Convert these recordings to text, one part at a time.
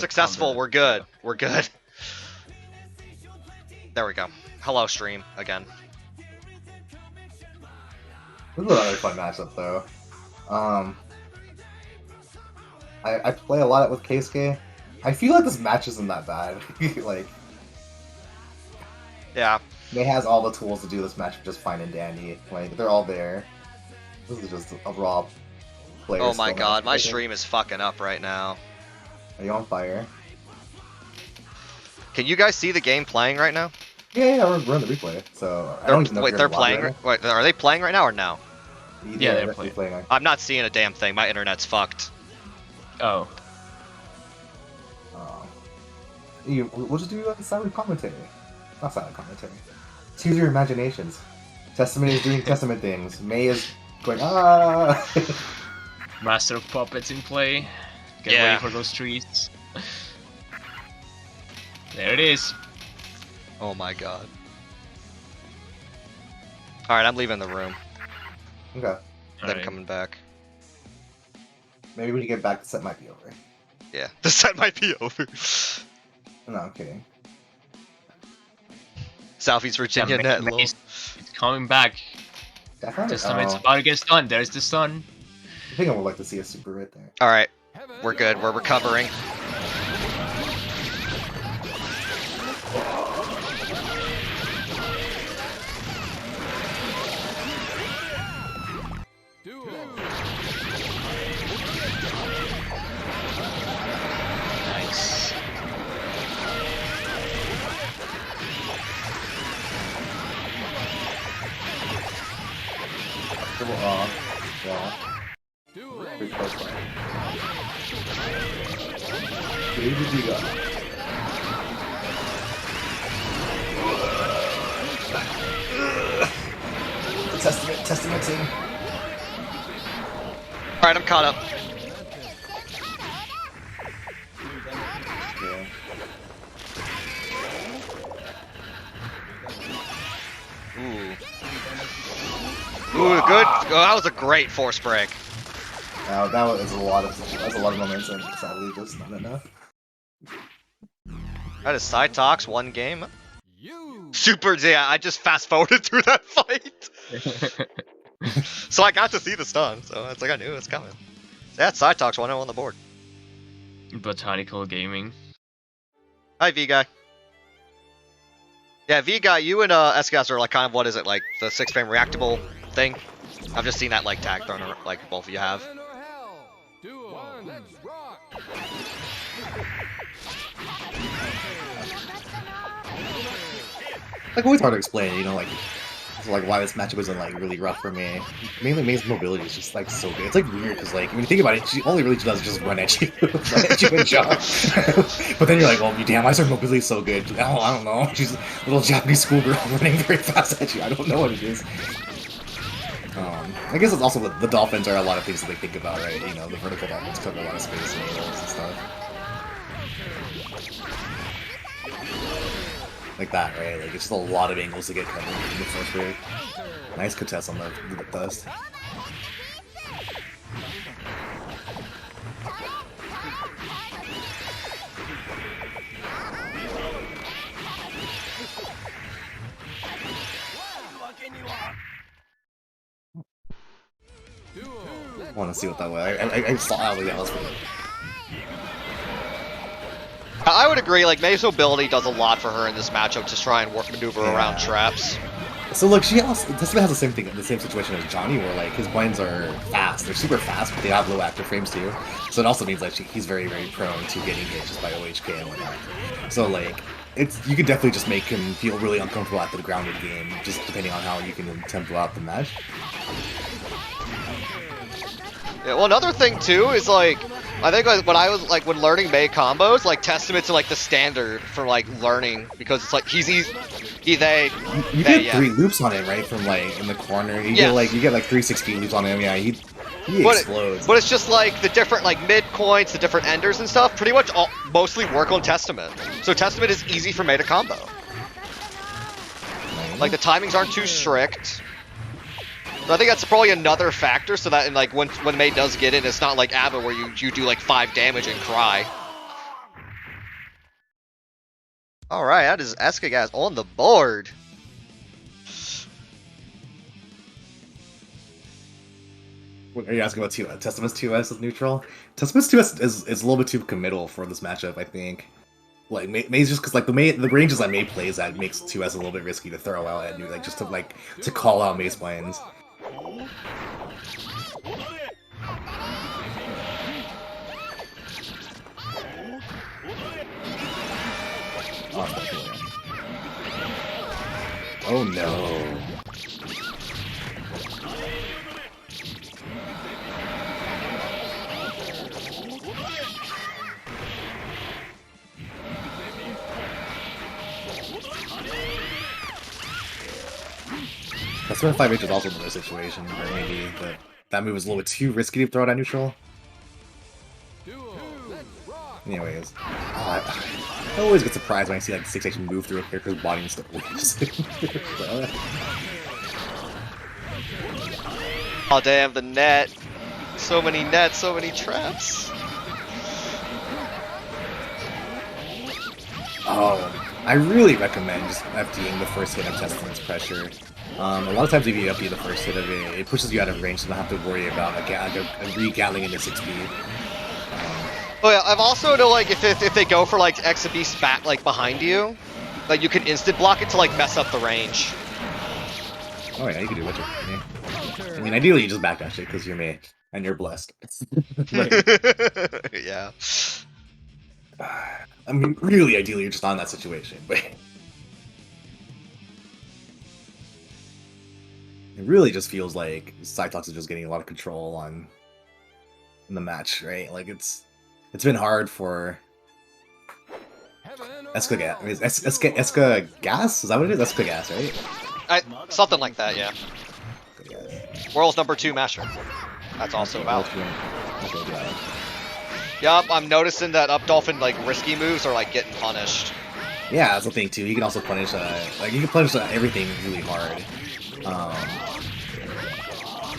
Successful. We're good. We're good. There we go. Hello, stream again. This is another fun matchup, though. I play a lot with Keisuke. I feel like this match isn't that bad. Like, yeah. May has all the tools to do this match just fine and dandy. Like, they're all there. This is just a raw player. Oh my god, my stream is fucking up right now. Are you on fire? Can you guys see the game playing right now? Yeah, we're in the replay. So they're playing. Wait, are they playing right now or no? Yeah, they're playing. I'm not seeing a damn thing. My internet's fucked. Oh. We'll just do silent commentary. Not silent commentary. Let's use your imaginations. Testament is doing Testament things. May is going, ah! Master of Puppets in play. Get ready for those trees. There it is. Oh my god. Alright, I'm leaving the room. Okay. Then coming back. Maybe when you get back, the set might be over. Yeah, the set might be over. No, I'm kidding. Southeast Virginia net. It's coming back. Testament's about to get stunned. There's the stun. I think I would like to see a super right there. Alright. We're good. We're recovering. Nice. Yeah. Pretty close by. Where did you go? Testamenting. Alright, I'm caught up. Yeah. Ooh, good. Oh, that was a great force break. That was a lot of momentum. Sadly, just not enough. That is SyToX, one game. Super, yeah, I just fast forwarded through that fight. So I got to see the stun, so it's like I knew it was coming. So yeah, SyToX 1-0 on the board. Botanical Gaming. Hi, V-Guy. Yeah, V-Guy, you and Eskagasse are like kind of, what is it, like the 6-frame reactable thing? I've just seen that like tag thrown, like both of you have. Like, always hard to explain, you know, like why this matchup isn't like really rough for me. Mainly May's mobility is just like so good. It's like weird because like when you think about it, she only really does is just run at you, and jump. But then you're like, oh damn, why is her mobility so good? Oh, I don't know. She's a little Japanese schoolgirl running very fast at you. I don't know what it is. I guess it's also the dolphins are a lot of things that they think about, right? You know, the vertical dolphins cover a lot of space and stuff. Like that, right? Like, it's just a lot of angles to get covered in the first break. Nice contest on the dust. I want to see what that was. I saw how that was. I would agree, like, May's mobility does a lot for her in this matchup to try and maneuver around traps. So look, Testament has the same thing, the same situation as Johnny, where like his blinds are fast. They're super fast, but they have low active frames too. So it also means like he's very, very prone to getting hit just by OHK and whatnot. So like, you can definitely just make him feel really uncomfortable at the grounded game, just depending on how you can tempo out the match. Yeah, well, another thing too is like, I think like, when I was like when learning May combos, like Testament's like the standard for like learning because it's like he's you get 3 loops on him, right, from like in the corner. You get like 360 loops on him. Yeah, he explodes. But it's just like the different like mid coins, the different enders and stuff. Pretty much mostly work on Testament. So Testament is easy for May to combo. Like the timings aren't too strict. So I think that's probably another factor, so that in, like when May does get in, it's not like Abba where you do like 5 damage and cry. Alright, that is Eskagasse on the board. What, are you asking about Testament's 2S is neutral? Testament's 2S is a little bit too committal for this matchup, I think. Like May's just because like the ranges that May plays at makes 2S a little bit risky to throw out at you, like just to call out May's planes. Oh no. That's when 5H is also another situation where maybe that move is a little bit too risky to throw it at neutral. Anyways, I always get surprised when I see like 6H move through a character's body and stuff. Oh damn, the net. So many nets, so many traps. Oh, I really recommend just FDing the first hit of Testament's pressure. A lot of times if you FD the first hit of it, it pushes you out of range, so you don't have to worry about a re-gatling into 6B. Oh yeah, I've also know like if they go for like XB spat like behind you, like you can instant block it to like mess up the range. Oh yeah, you can do what you I mean, ideally you just backdash it because you're May and you're blessed. Yeah. I mean, really, ideally you're just not in that situation, but it really just feels like SyToX is just getting a lot of control in the match, right? Like it's been hard for Eskagasse. I mean, Eskagasse? Is that what it is? Eskagasse, right? Something like that, yeah. World's #2 master. That's also valid. Yup, I'm noticing that up dolphin like risky moves are like getting punished. Yeah, that's the thing too. He can also punish like you can punish everything really hard.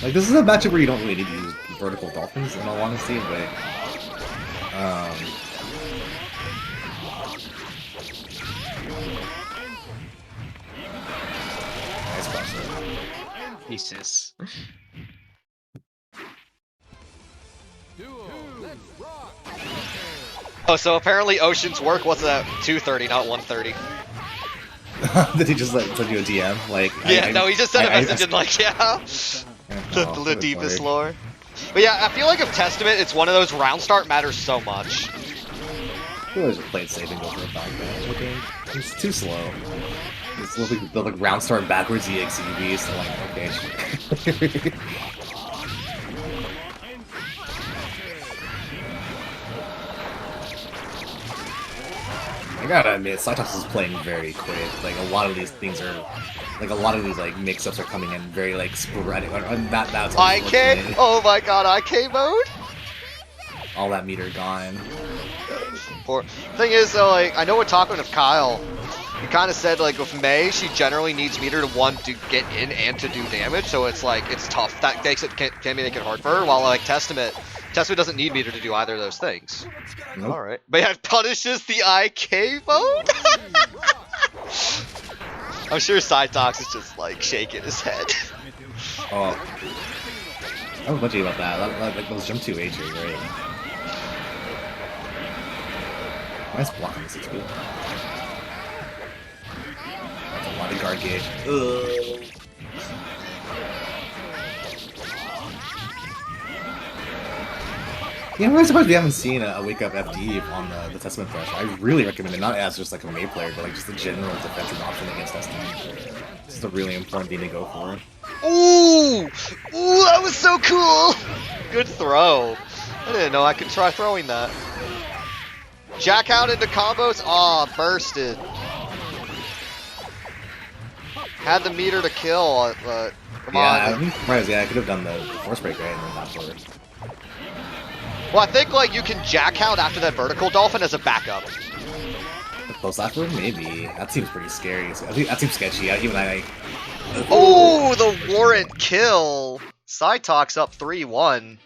Like this is a matchup where you don't really need to use vertical dolphins in all honesty, but nice crossover. Jesus. Oh, so apparently Ocean's work was at 2:30, not 1:30. Did he just like send you a DM? Like yeah, no, he just sent a message and like, yeah, the deepest lore. But yeah, I feel like of Testament, it's one of those round start matters so much. You always play it safe and go for a backdash. I think it's too slow. It's like the like round start backwards EXEV, so like okay. Sure. I gotta admit, SyToX is playing very quick. Like a lot of these things are, like a lot of these like mix-ups are coming in very like sporadic. That's IK? Oh my god, IK mode? All that meter gone. Thing is though, like I know we're talking with Kyle. He kind of said like with May, she generally needs meter to get in and to do damage, so it's like it's tough. That makes it can make it hard for her. While like Testament doesn't need meter to do either of those things. Nope. All right, but yeah, it punishes the IK mode. I'm sure SyToX is just like shaking his head. Oh, I was wondering about that. Like those jump 2H, right? Nice blocking 6B. That's a lot of guard gauge. Ugh. Yeah, I'm really surprised we haven't seen a wake up FD on the Testament pressure. I really recommend it, not as just like a May player, but like just a general defensive option against Testament. It's a really important thing to go for. Ooh! Ooh, that was so cool! Good throw. I didn't know I could try throwing that. Jack out into combos. Aw, bursted. Had the meter to kill, but come on. Yeah, I'm surprised. Yeah, I could have done the force break right and then not forward. Well, I think like you can jack out after that vertical dolphin as a backup. The close afterward? Maybe. That seems pretty scary. I think that seems sketchy. Even I. Oh, the warrant kill. SyToX up 3-1.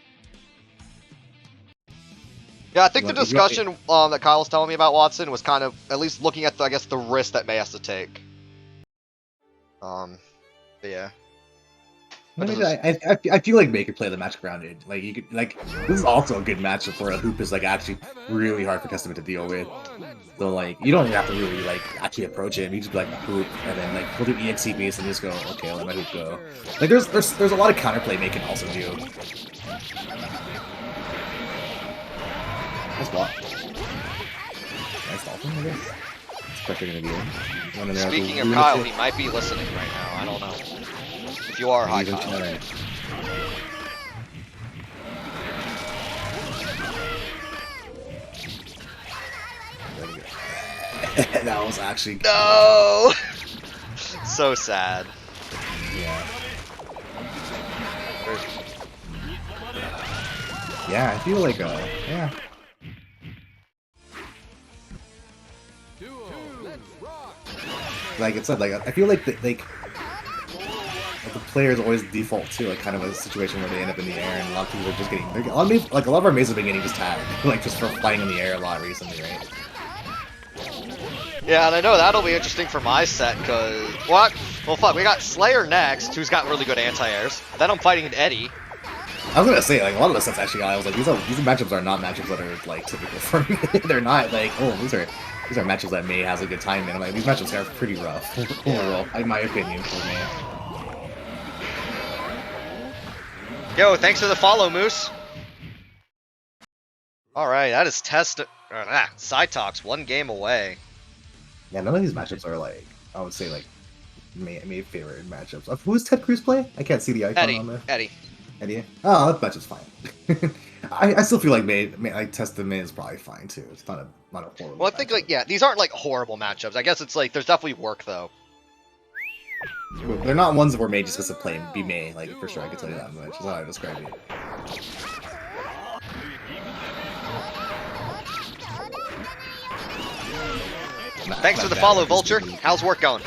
Yeah, I think the Look, if you- discussion that Kyle was telling me about Wattson was kind of at least looking at the, I guess, the risk that May has to take. But yeah. But I feel like May could play the match grounded. Like you could like this is also a good matchup for a hoop is like actually really hard for Testament to deal with. So like you don't even have to really like actually approach it. You just be like hoop and then like we'll do EXE base and just go okay, I'll let my hoop go. Like there's a lot of counterplay May can also do. Nice block. Nice dolphin, I guess. It's pressure gonna be in. Speaking of Kyle, he might be listening right now. I don't know. If you are, hi Kyle. That was actually no. So sad. Yeah. Yeah, I feel like yeah. Like I said, like I feel like the players always default to like kind of a situation where they end up in the air, and a lot of people are just getting a lot of our mazes have been getting just tagged, like just for flying in the air a lot recently, right? Yeah, and I know that'll be interesting for my set, cause what? Well, fuck, we got Slayer next, who's got really good anti-airs. Then I'm fighting an Eddie. I was gonna say, like, a lot of the sets actually, I was like, these matchups are not matchups that are like typical for me. They're not like, oh, these are matchups that May has a good time in. I'm like, these matchups are pretty rough overall, in my opinion, for May. Yo, thanks for the follow, Moose. Alright, that is SyToX, 1 game away. Yeah, none of these matchups are like, I would say, like, May favorite matchups. Who's Ted Cruz play? I can't see the icon on there. Eddie? Oh, that matchup's fine. I still feel like May Test the May is probably fine, too. It's not a horrible Well, I think, like, yeah, these aren't, like, horrible matchups. I guess it's, like, there's definitely work, though. They're not ones where May just gets to play and be May, like, for sure, I can tell you that much. That's how I describe it. Thanks for the follow, Vulture. How's work going?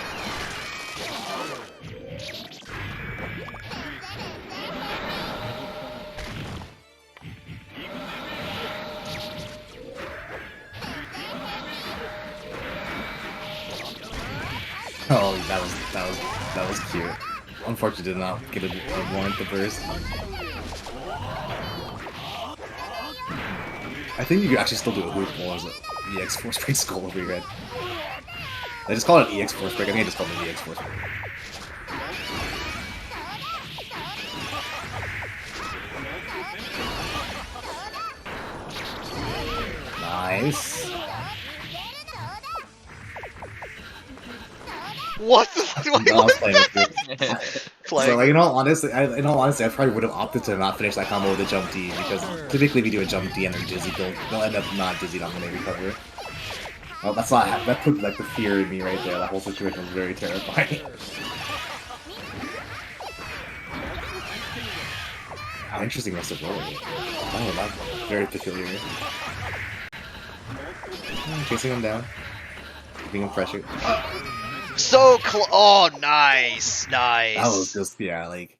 Oh, that was cute. Unfortunately, did not get a warrant the burst. I think you could actually still do a hoop more as an EX Force Break skull over your head. I just call it an EX Force Break. I think I just called it an EX Force Break. Nice. What the fuck? No, I was playing with it. So, like, in all honesty, I probably would have opted to not finish that combo with a jump D, because typically if you do a jump D and they're dizzy, they'll end up not dizzy on when they recover. Well, that put like the fear in me right there. That whole situation was very terrifying. How interesting must have rolled it. Oh, that's very peculiar. Chasing him down. Keeping him pressure. So close. Oh, nice. Nice. That was just, yeah, like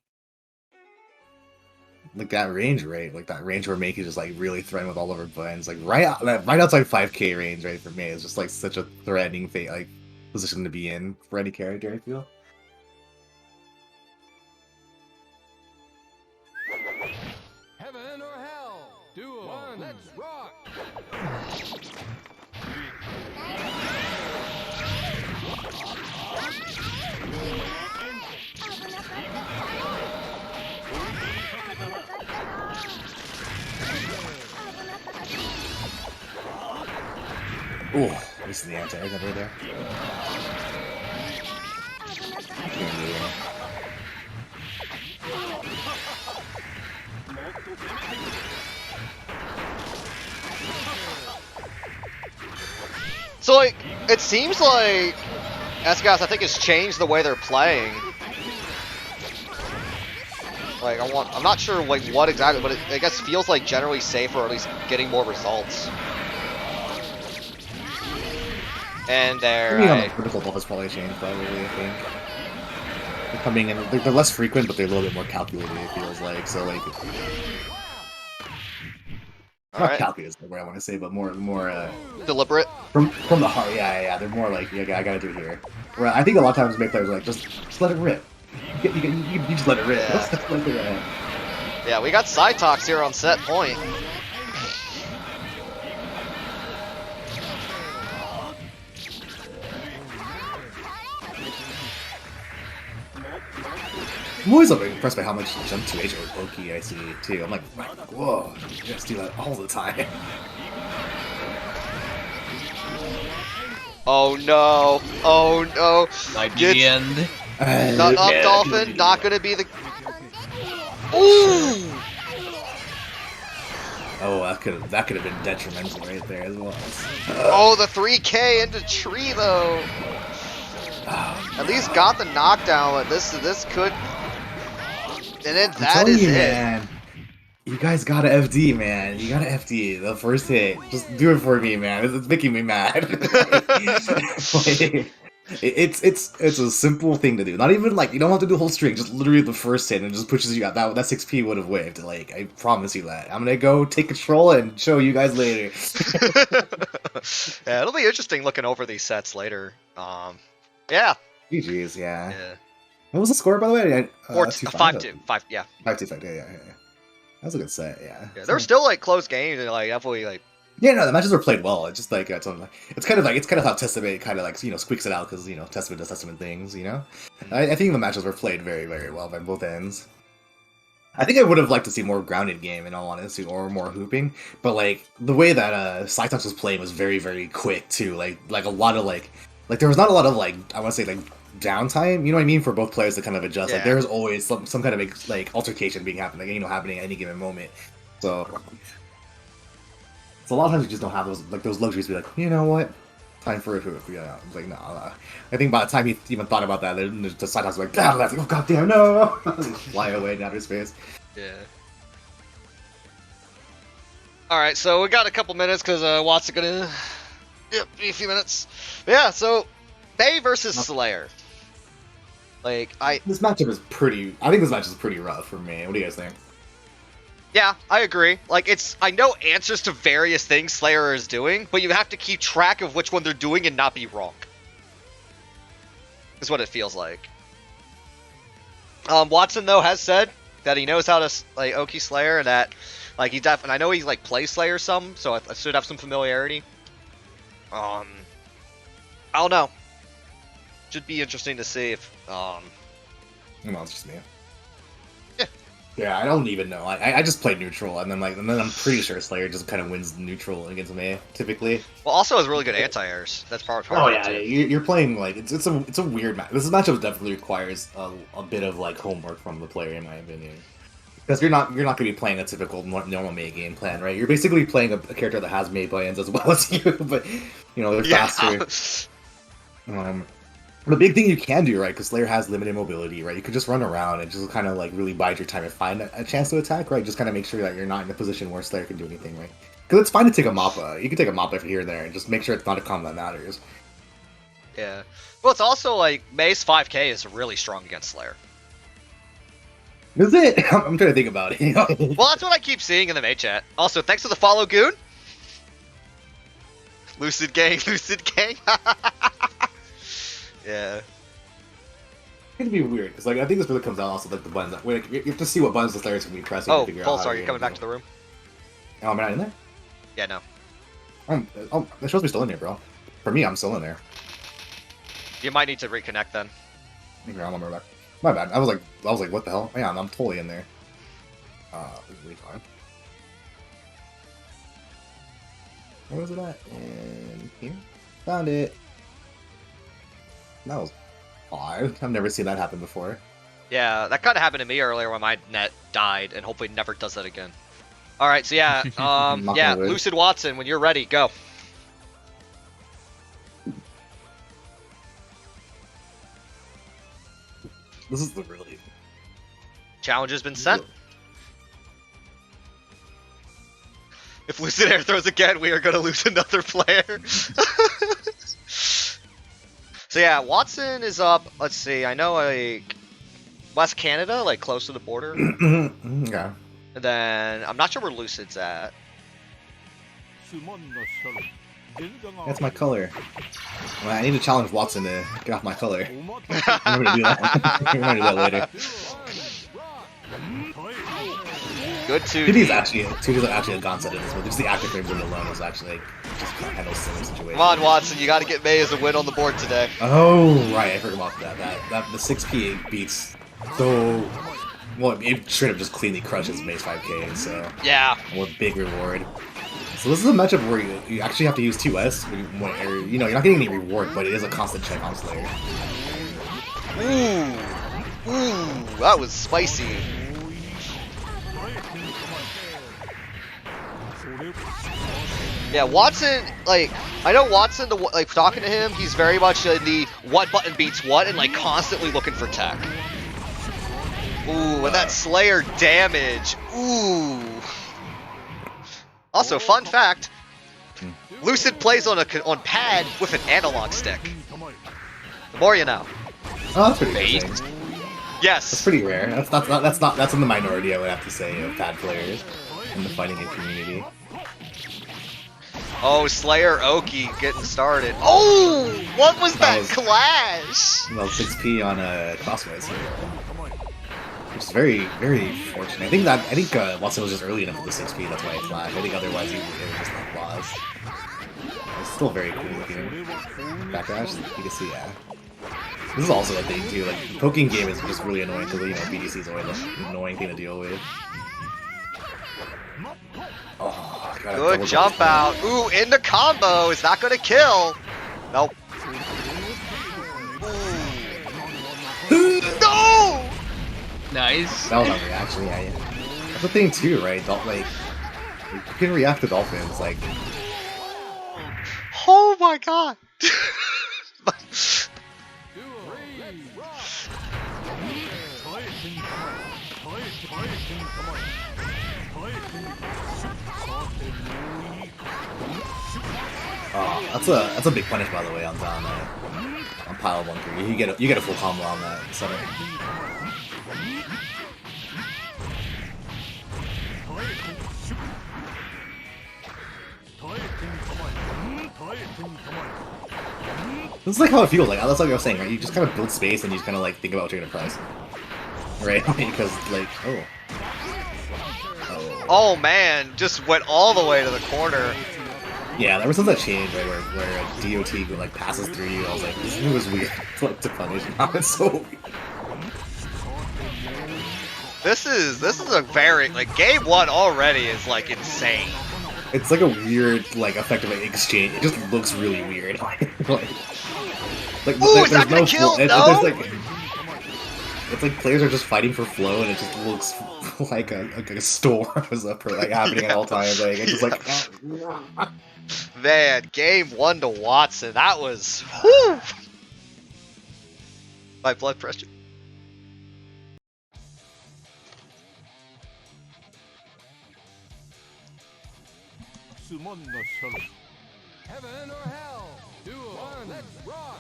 that range, right? Like that range where May is just like really threatening with all of her buttons. Like right outside 5k range, right? For May is just like such a threatening position to be in for any character, I feel. Heaven or hell? Duo. One. Let's rock. Ooh, this is the anti-air right there. So, like, it seems like Eskagasse, I think, has changed the way they're playing. Like, I'm not sure, like, what exactly, but it, I guess, feels like generally safer, or at least getting more results. And they're... on the critical buff has probably changed, probably, I think. They're coming in, they're less frequent, but they're a little bit more calculated, it feels like, so, like... Not Alright. calculated is the word I want to say, but more Deliberate. from the heart. Yeah. They're more like, yeah, I gotta do it here. Where I think a lot of times make players are like, just let it rip. You just let it rip. Yeah. Just let it rip. Yeah, we got SyToX here on set point. I'm always impressed by how much jump 2H or Oki I see too. I'm like, whoa, you just do that all the time. Oh no. Oh no. Might be Get- the end. Not up, Dolphin. Not gonna be the. Ooh! Oh, that could have been detrimental right there as well. Oh, the 3K into tree though. At least got the knockdown. But this could. And then I'm that telling is you, it. man. You guys gotta FD, man. You gotta FD the first hit. Just do it for me, man. It's making me mad. It's a simple thing to do. Not even like you don't have to do a whole string. Just literally the first hit and it just pushes you out. That 6P would have waved. Like I promise you that. I'm gonna go take control and show you guys later. Yeah, it'll be interesting looking over these sets later. Yeah. GG's, yeah. Yeah. What was the score by the way? 5-2. 5. Yeah. 5-2. Yeah. That was a good set, yeah. Yeah. There were still like close games and like definitely like. Yeah, no, the matches were played well. It's just like it's kind of how Testament kind of like squeaks it out because Testament does Testament things. I think the matches were played very very well by both ends. I think I would have liked to see more grounded game in all honesty, or more hooping. But like the way that SyToX was playing was very very quick too. Like a lot of like there was not a lot of like I want to say like downtime. You know what I mean, for both players to kind of adjust. Yeah. Like there's always some kind of like altercation being happening, happening at any given moment. So a lot of times you just don't have those luxuries to be like, you know what, time for a hoop. Yeah, I was like, nah. I think by the time he even thought about that, the SyToX was like, damn, oh goddamn, no, fly away in outer space. Yeah. All right, so we got a couple minutes because Watts is gonna. Yep, be a few minutes. Yeah, so Bay versus Slayer. Like This matchup is pretty. I think this match is pretty rough for me. What do you guys think? Yeah, I agree. Like, I know answers to various things Slayer is doing, but you have to keep track of which one they're doing and not be wrong. Is what it feels like. Wattson, though, has said that he knows how to, like, Oki Slayer, and that, like, he definitely, I know he's, like, plays Slayer some, so I should have some familiarity. I don't know. Should be interesting to see if, No, it's just me. Yeah. Yeah, I don't even know. I just play neutral, and then I'm pretty sure Slayer just kind of wins neutral against me typically. well, also has really good anti-airs. That's part of Oh it, yeah, too. you're playing like it's a weird match. This matchup definitely requires a bit of like homework from the player, in my opinion, because you're not gonna be playing a typical normal May game plan, right? You're basically playing a character that has May buttons as well as you, but they're faster. The big thing you can do, right, because Slayer has limited mobility, right? You can just run around and just kind of like really bide your time and find a chance to attack, right? Just kind of make sure that you're not in a position where Slayer can do anything, right? Because it's fine to take a Mappa. You can take a Mappa here and there and just make sure it's not a combo that matters. Yeah. Well, it's also like May's 5K is really strong against Slayer. Is it? I'm trying to think about it. Well, that's what I keep seeing in the May chat. Also, thanks for the follow, Goon. Lucid gang, Lucid gang. Yeah. It'd be weird because I think this really comes down also like the buttons. You have to see what buttons the Slayer's gonna be pressing. Oh, to figure out Pulsar, how you're coming back to the room? Oh, am I not in there? Yeah, no. They're supposed to be still in there, bro. For me, I'm still in there. You might need to reconnect then. Okay, I'm back. My bad. I was like, what the hell? Yeah, I'm totally in there. This is really fine. Where was it at? In here? Found it. That was odd. I've never seen that happen before. Yeah, that kind of happened to me earlier when my net died, and hopefully never does that again. All right, so yeah, yeah, Lucid Wattson, when you're ready, go. This is the really Challenge has been sent. If Lucid Air throws again, we are going to lose another player. So yeah, Wattson is up. Let's see. I know like West Canada, like close to the border. yeah. And then I'm not sure where Lucid's at. That's my color. Well, I need to challenge Wattson to get off my color. I'm gonna do that. I'm gonna do that later. Good 2D. 2D is actually a concept in this one. Just the active frame movement alone is actually like just kind of handle similar situations. Come on, Wattson, you gotta get May as a win on the board today. Oh right, I forgot about that. The 6P beats so well. It straight up just cleanly crushes May's 5K. So Yeah. what a big reward. So this is a matchup where you actually have to use 2S, or, you know, you're not getting any reward, but it is a constant check on Slayer. Ooh, that was spicy. Yeah, Wattson, like, I know Wattson, like, talking to him, he's very much in the what button beats what and, like, constantly looking for tech. Ooh, and that Slayer damage. Ooh. Also, fun fact, Lucid plays on pad with an analog stick. The more you know. Oh, that's pretty interesting. Yes. That's pretty rare. That's in the minority, I would have to say, of pad players in the fighting game community. Oh, Slayer Oki getting started. Oh, what was that clash? Well, 6P on Crossways, which is very, very fortunate. I think Wattson was just early enough with the 6P. That's why it flashed. I think otherwise it would just not lost. It's still very cool looking. Backdash, you can see, yeah. This is also a thing too. Like, the poking game is just really annoying because, you know, BDC is always an annoying thing to deal with. Oh, good jump out. Ooh, in the combo. Is that gonna kill? Nope. No! Nice. That was on reaction, yeah. That's the thing too, right? Like, you can react to dolphins, like. Oh my god! Oh, that's a big punish, by the way, on pile 1-3. You get a full combo on that center. This is like how it feels like. That's like I was saying, right? You just kind of build space and you just kind of like think about what you're gonna press, right? Because like, oh. Oh man, just went all the way to the corner. Yeah, ever since that change, right, where a DOT like passes through you, I was like, this move is weird to punish. Now it's so weird. This is a very, like, game 1 already is like insane. It's like a weird, like, effective exchange. It just looks really weird. Like ooh, is that gonna kill? No? It's like players are just fighting for flow, and it just looks like a storm is up for like happening at all times. Like it's just like. Man, game 1 to Wattson. That was whew. My blood pressure. Heaven or hell? Duel. Let's rock.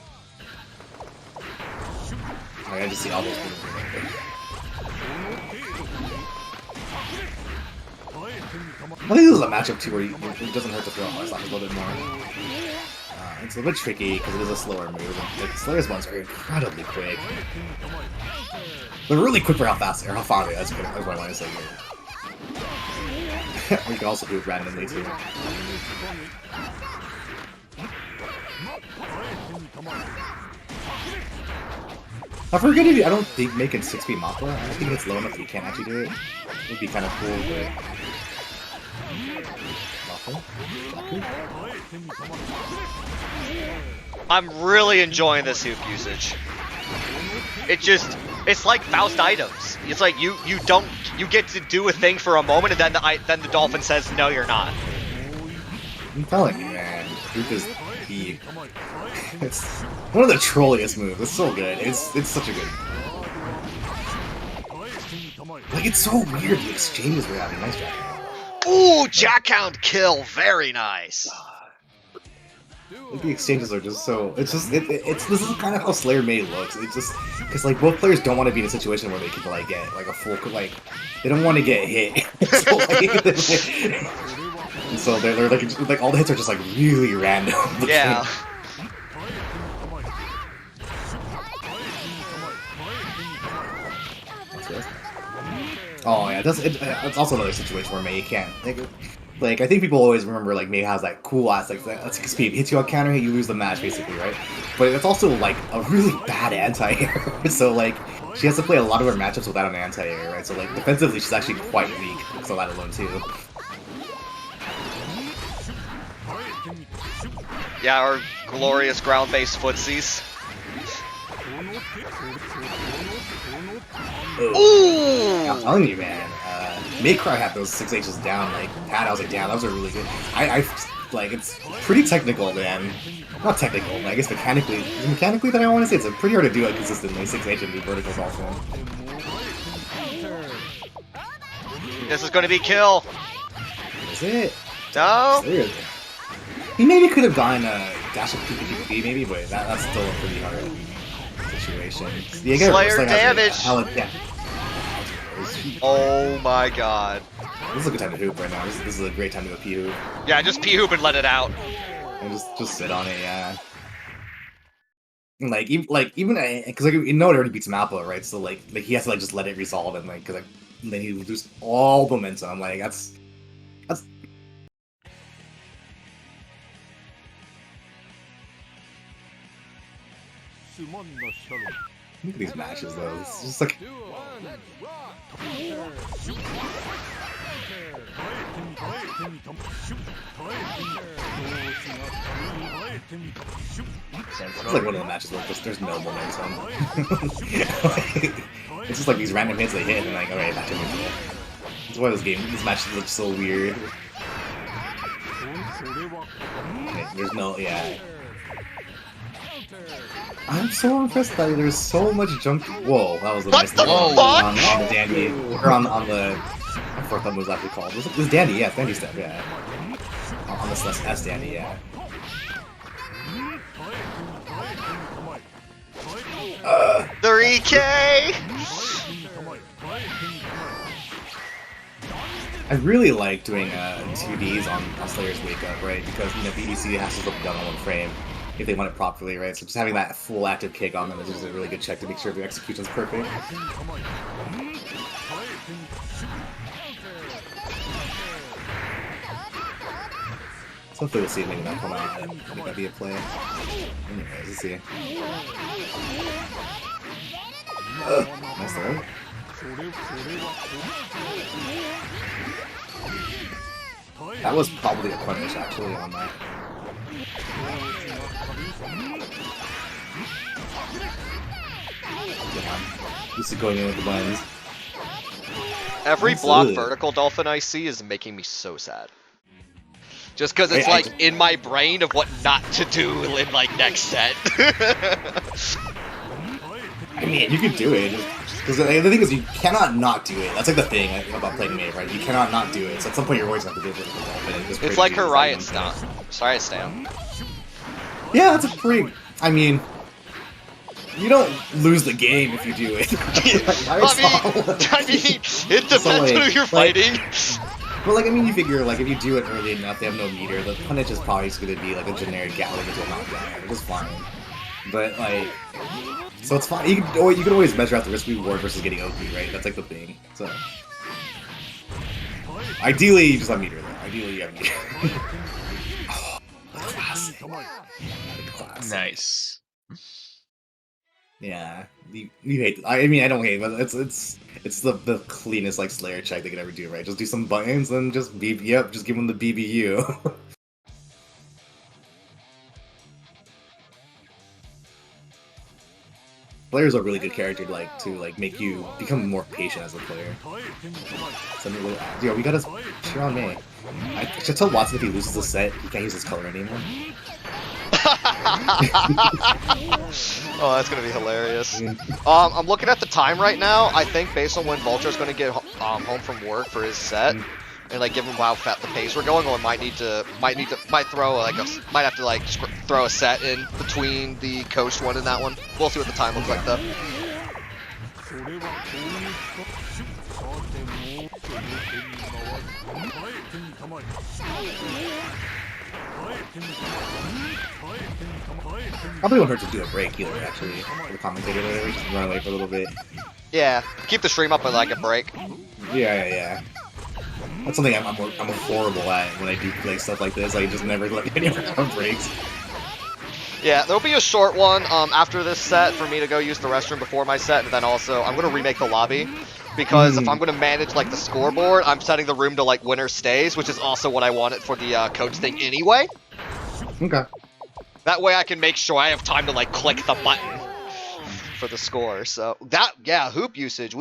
I just see all those people. I think this is a matchup too where it doesn't hurt to throw out a little bit more. It's a little bit tricky because it is a slower move. Like, Slayer's ones are incredibly quick. They're really quick for how fast or how far they are. That's what I want to say here. Or you can also do it randomly too. I forget if I don't think making 6P Mappa. I don't think it's low enough that you can't actually do it. It would be kind of cool, but. I'm really enjoying this hoop usage. It's like Faust items. It's like you get to do a thing for a moment, and then the dolphin says, no, you're not. I'm telling you, man, hoop is peak. It's one of the trolliest moves. It's so good. It's such a good. Like, it's so weird the exchanges we're having. Nice jack. Ooh, jackhound kill, very nice. Like, the exchanges are just so. It's just this is kind of how Slayer May looks. It's just because like both players don't want to be in a situation where they can like get like a full like they don't want to get hit. So So they're like all the hits are just like really random. Yeah. Oh yeah, it's also another situation where Mei can't like I think people always remember like Mei has that cool ass like that's speed hits you on counter hit, you lose the match basically, right? But it's also like a really bad anti-air. So like she has to play a lot of her matchups without an anti-air, right? So like defensively she's actually quite weak, so that alone too. Yeah, our glorious ground-based footsies. Ooh! I'm telling you, man. Maycry had those 6H's down, like, I was like, damn, those are really good. I like, it's pretty technical, man. Not technical, but I guess mechanically. Mechanically that I want to say, it's pretty hard to do it consistently, 6H and do verticals also. This is going to be kill. Is it? No? Seriously. He maybe could have gotten a dash of PvP maybe, but that's still a pretty hard situation. Yeah, Slayer damage! Yeah. Oh my god. This is a good time to hoop right now. This is a great time to go P hoop. Yeah, just P-hoop and let it out. And just sit on it, yeah. Even because you know it already beats Mappa, right? So like he has to like just let it resolve and like because then he loses all momentum. Like that's. Look at these matches though. It's just like. It's like one of the matches where there's no momentum. It's just like these random hits they hit and like, alright, back to neutral. That's why these matches look so weird. There's no, yeah. I'm so impressed that there's so much jump. Whoa, that was a nice on the dandy, or on the. I forgot what it was actually called. It was dandy, yeah, dandy step, yeah. On the S dandy, yeah. 3K! I really like doing 2Ds on Slayer's Wake Up, right? Because BBC has to look down on one frame if they want it properly, right? So just having that full active kick on them is just a really good check to make sure their execution's perfect. So hopefully we'll see if maybe that come out and make that be a play. Anyways, let's see. Nice throw. That was probably a punish actually on that. Yeah, Lucid going in with the buttons. Every block vertical dolphin I see is making me so sad. Just because it's like in my brain of what not to do in like next set. I mean, you can do it. Because the thing is, you cannot not do it. That's like the thing about playing Mei, right? You cannot not do it. So at some point, you're always going to have to do it. It's like her Riot stance. Riot stance. Yeah, that's a pretty. I mean, you don't lose the game if you do it. I mean, it depends on who you're fighting. But like, I mean, you figure like if you do it early enough, they have no meter. The punish is probably just going to be like a generic Gatling into a knockdown, which is fine. But like. So it's fine. You can always measure out the risk reward versus getting OP, right? That's like the thing. So ideally, you just have meter though. Ideally, you have meter. Oh, classic. Nice. Yeah, you hate. I mean, I don't hate, but it's the cleanest like Slayer check they could ever do, right? Just do some buttons and just just give them the BBU. Slayer's a really good character to make you become more patient as a player. So, yo, we gotta cheer on Mei. I should tell Wattson if he loses a set, he can't use his color anymore. Oh, that's gonna be hilarious. I'm looking at the time right now. I think based on when Vulture's gonna get home from work for his set, and like given how fast the pace we're going, or might have to like throw a set in between the coast one and that one. We'll see what the time looks like though. Probably won't hurt to do a break either, actually. For the commentator there, just run away for a little bit. Yeah, keep the stream up and like a break. Yeah. That's something I'm horrible at when I do play stuff like this. I just never let any of my breaks. Yeah, there'll be a short one after this set for me to go use the restroom before my set, and then also I'm gonna remake the lobby because if I'm gonna manage like the scoreboard, I'm setting the room to like winner stays, which is also what I wanted for the coach thing anyway. Okay. That way I can make sure I have time to like click the button for the score. So that, yeah, hoop usage.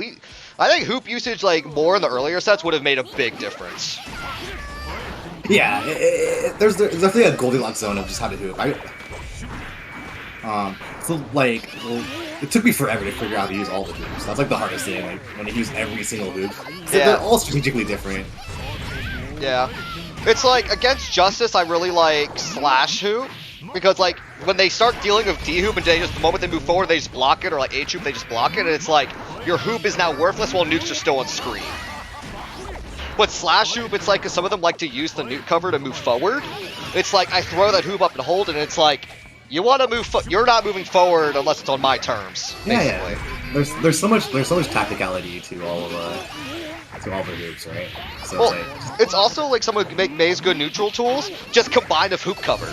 I think hoop usage like more in the earlier sets would have made a big difference. Yeah, there's definitely a Goldilocks zone of just how to hoop. So like, well, it took me forever to figure out how to use all the hoops. That's like the hardest thing, like when you use every single hoop. So Yeah. They're all strategically different. Yeah. It's like, against Justice, I really like slash hoop. Because, like, when they start dealing with D-hoop and they just, the moment they move forward, they just block it, or like H-hoop, they just block it, and it's like, your hoop is now worthless while nukes are still on screen. But slash hoop, it's like, 'cause some of them like to use the nuke cover to move forward. It's like, I throw that hoop up and hold, and it's like, you want to move, you're not moving forward unless it's on my terms, basically. Yeah. There's so much tacticality to all of the hoops, right? So Well, it's also like some of May's good neutral tools, just combined with hoop cover.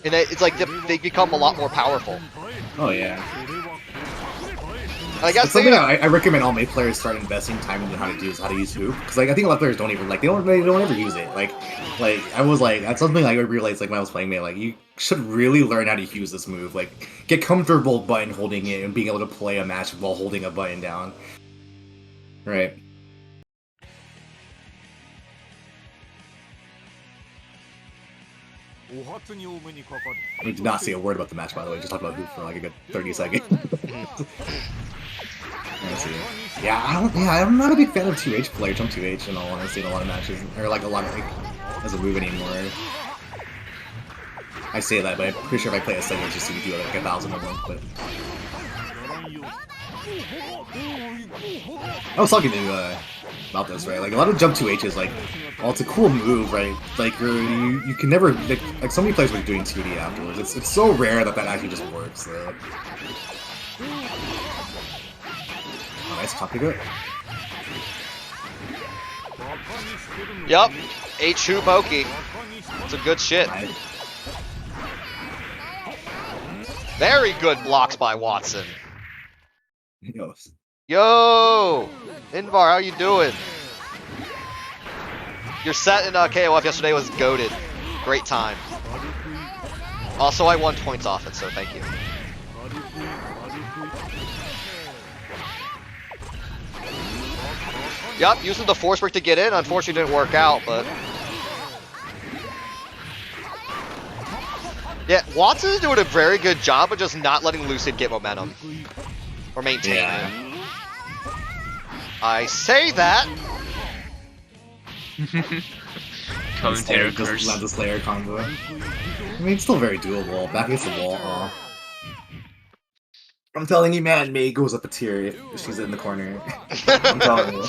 And it's like they become a lot more powerful. Oh yeah. I guess it's something I recommend all May players start investing time into how to use hoop, because like I think a lot of players don't even like they don't ever use it. Like I was like, that's something I realized like when I was playing May, like you should really learn how to use this move. Like get comfortable button holding it and being able to play a match while holding a button down. Right. I did not say a word about the match, by the way. Just talked about hoop for like a good 30 seconds. Let's see. Yeah, I'm not a big fan of 2H player, jump 2H in all honesty in a lot of matches, or like a lot of like as a move anymore. I say that, but I'm pretty sure if I play a second, it's just to do like 1,000 of them. But I was talking to about this, right? Like a lot of jump 2H's, like, well, it's a cool move, right? Like you can never like so many players were doing 2D afterwards. It's so rare that actually just works. So. Oh, nice copy good. Yup, H-hoop Oki. It's a good shit. Nice. Very good blocks by Wattson. Yes. Yo! Invar, how you doing? Your set in KOF yesterday was goated. Great time. Also, I won points off it, so thank you. Yup, using the force break to get in. Unfortunately, didn't work out, but... Yeah, Wattson is doing a very good job of just not letting Lucid get momentum. Or maintain it. I say that. Commentator curse. Just let the Slayer combo. I mean, it's still very doable. Back against the wall. I'm telling you, man, May goes up a tier if she's in the corner. I'm telling you.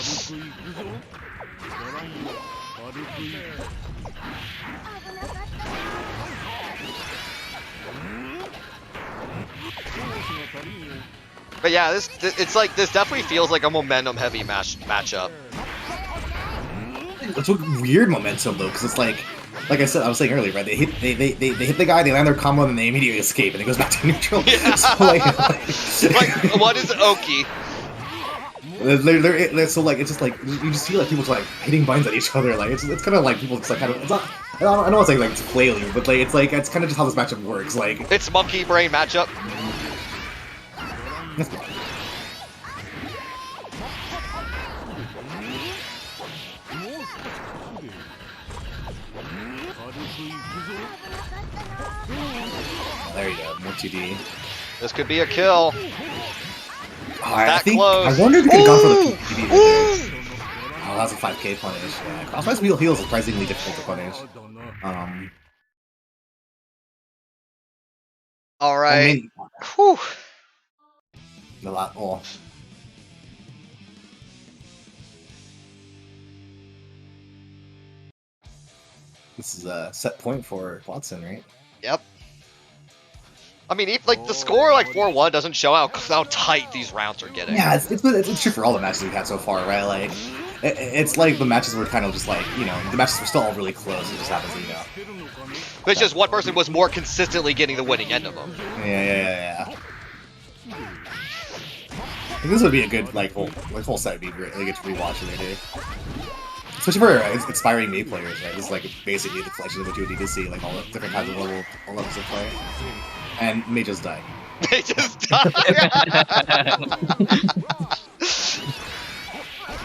But yeah, it's like this definitely feels like a momentum-heavy matchup. It's a weird momentum though, because it's like I said, I was saying earlier, right? They hit the guy, they land their combo, and then they immediately escape, and it goes back to neutral. Yeah. So like what is Oki? So like it's just like you just see like people just like hitting buttons at each other. Like it's kind of like people just like kind of. It's not, I don't want to say like it's flailing, but like it's kind of just how this matchup works. Like It's monkey brain matchup. There you go, more 2D. This could be a kill. I Close. wonder if you could have gone for the PvP right there. Oh, that's a 5k punish. Yeah, crosswise wheel heal is surprisingly difficult to punish. All right. Whew. A lot. Oh. This is a set point for Wattson, right? Yep. I mean, like the score like 4-1 doesn't show how tight these rounds are getting. Yeah, it's true for all the matches we've had so far, right? Like, it's like the matches were kind of just like, you know, the matches were still all really close. It just happens, you know. But it's just one person was more consistently getting the winning end of them. Yeah. I think this would be a good whole set would be great. Like, it's rewatching it, dude. Especially for inspiring Mei players, right? This is like basically the collection of what you would need to see, like all the different kinds of levels of play. And Mei just died. They just died.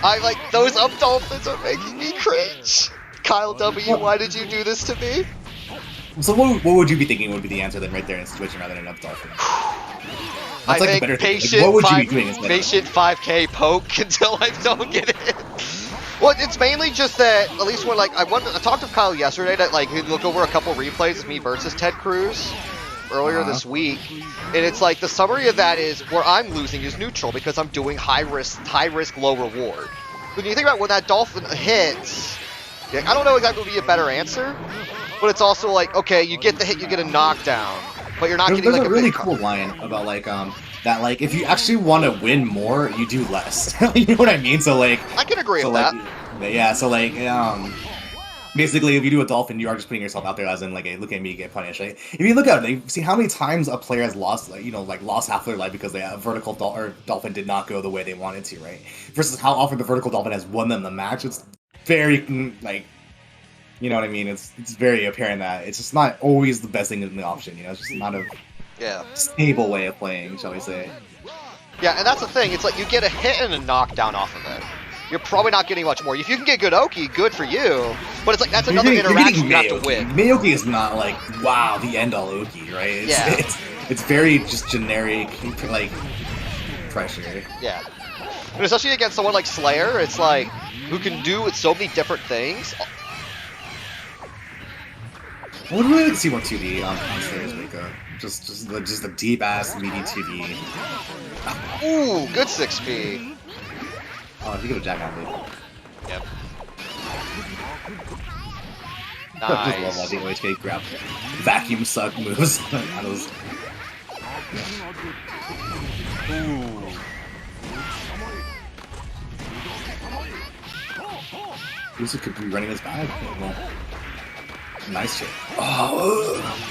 I like those up dolphins are making me cringe. Kyle W, why did you do this to me? So what would you be thinking would be the answer then right there in a situation rather than an up dolphin? That's I like think patient, what would you be doing instead? Patient 5k poke until I don't get it. Well, it's mainly just that, at least when, like, I talked to Kyle yesterday that, like, he looked over a couple replays of me versus Ted Cruz earlier this week, and it's like, the summary of that is, where I'm losing is neutral because I'm doing high risk, low reward. When you think about when that dolphin hits, I don't know exactly what would be a better answer, but it's also like, okay, you get the hit, you get a knockdown, but you're not getting, like, a really cool line about, like, that, like, if you actually want to win more, you do less. You know what I mean? So, like... I can agree with like, that. Yeah, so, like, basically, if you do a dolphin, you are just putting yourself out there as in, like, look at me get punished, right? If you look at it, see how many times a player has lost, like, you know, like, lost half their life because a vertical dolphin did not go the way they wanted to, right? Versus how often the vertical dolphin has won them the match. It's very, like... You know what I mean? It's very apparent that it's just not always the best thing in the option, you know? It's just not a stable way of playing, shall we say. Yeah, and that's the thing. It's like you get a hit and a knockdown off of it. You're probably not getting much more. If you can get good Oki, good for you. But it's like that's another interaction you have to win. Mayoki is not like, wow, the end-all Oki, right? It's very just generic, like, pressure. Yeah. And especially against someone like Slayer, it's like, who can do so many different things. I would really like to see more 2D on Slayer's Wake Up. Just a deep ass meaty 2D. Ooh, good 6P. Oh, if you go to Jack on it. Yep. I just love watching OHK grab vacuum suck moves on those. Ooh. Lucid could be running his bag. Well, nice shit. Oh.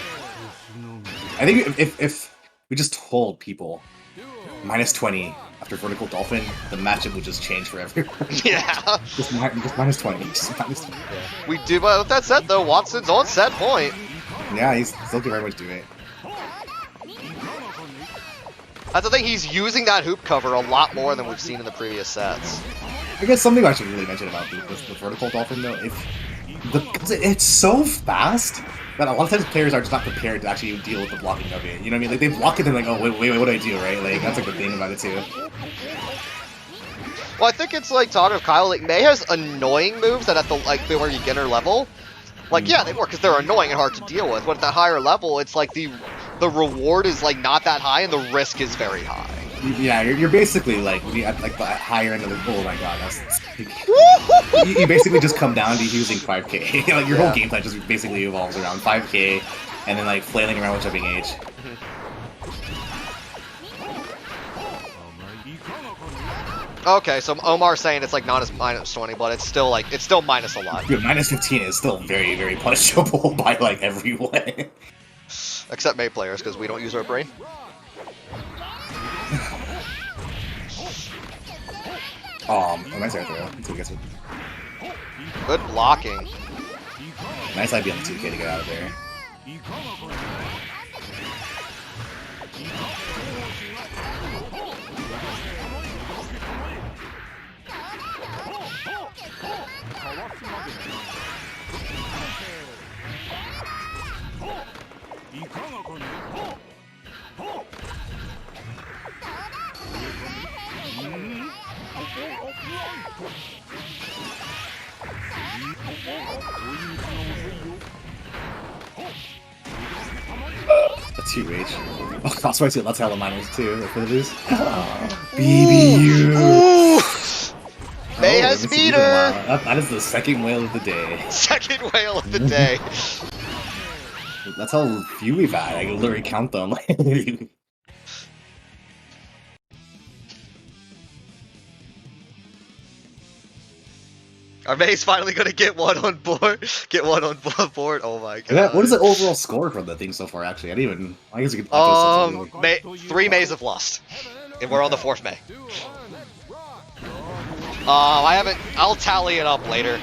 I think if we just told people -20 after vertical dolphin, the matchup would just change for everyone. Yeah. just -20. Just -20. Yeah. We do, but with that said though, Wattson's on set point. Yeah, he's still can very much do it. That's the thing, he's using that hoop cover a lot more than we've seen in the previous sets. I guess something I should really mention about the vertical dolphin though, it's so fast that a lot of times players are just not prepared to actually deal with the blocking of it. You know what I mean? Like they block it and like, oh wait, what do I do, right? Like that's like the thing about it too. Well, I think it's like talking of Kyle, like Mei has annoying moves that at the like where you beginner level, like yeah, they work because they're annoying and hard to deal with. But at that higher level, it's like the reward is like not that high and the risk is very high. Yeah, you're basically like at like the higher end of the. Oh my god, that's. You basically just come down to using 5K. Like your whole gameplay just basically evolves around 5K, and then like flailing around with jumping H. Okay, so Omar's saying it's like not as -20, but it's still minus a lot. Dude, -15 is still very, very punishable by like everyone. Except Mei players, because we don't use our brain. Nice air throw. Until he gets it. Good blocking. Nice idea on the 2K to get out of there. A 2H. Oh, that's why I see let's minus 2 for the lose. BBU! May has let me see, beat it's been a her! while. That is the second whale of the day. Second whale of the day. That's how few we've had. I can literally count them. Our May's finally gonna get one on board. Get one on board. Oh my god. What is the overall score for the thing so far? Actually, I didn't even. I guess we could. May, 3 Mays have lost, and we're on the 4th May. I haven't. I'll tally it up later.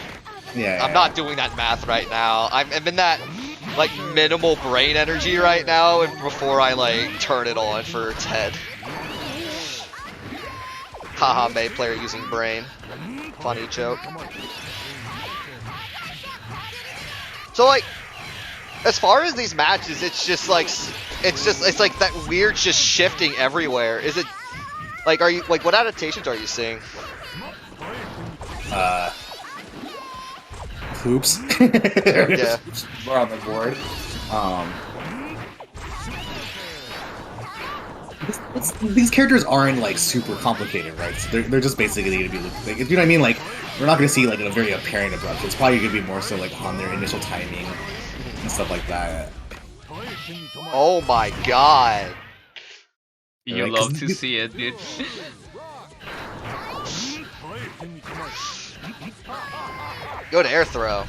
Yeah. I'm not doing that math right now. I'm in that like minimal brain energy right now, and before I like turn it on for Ted. Haha, May player using brain. Funny joke. So like, as far as these matches, it's just like it's like that weird just shifting everywhere. Is it like, are you like, what adaptations are you seeing? Hoops. Yeah. We're on the board. These characters aren't like super complicated, right? So they're just basically gonna be like, you know what I mean? Like, we're not gonna see like a very apparent abrupt. It's probably gonna be more so like on their initial timing and stuff like that. Oh my god. You Right, love to see it, dude. Good air throw.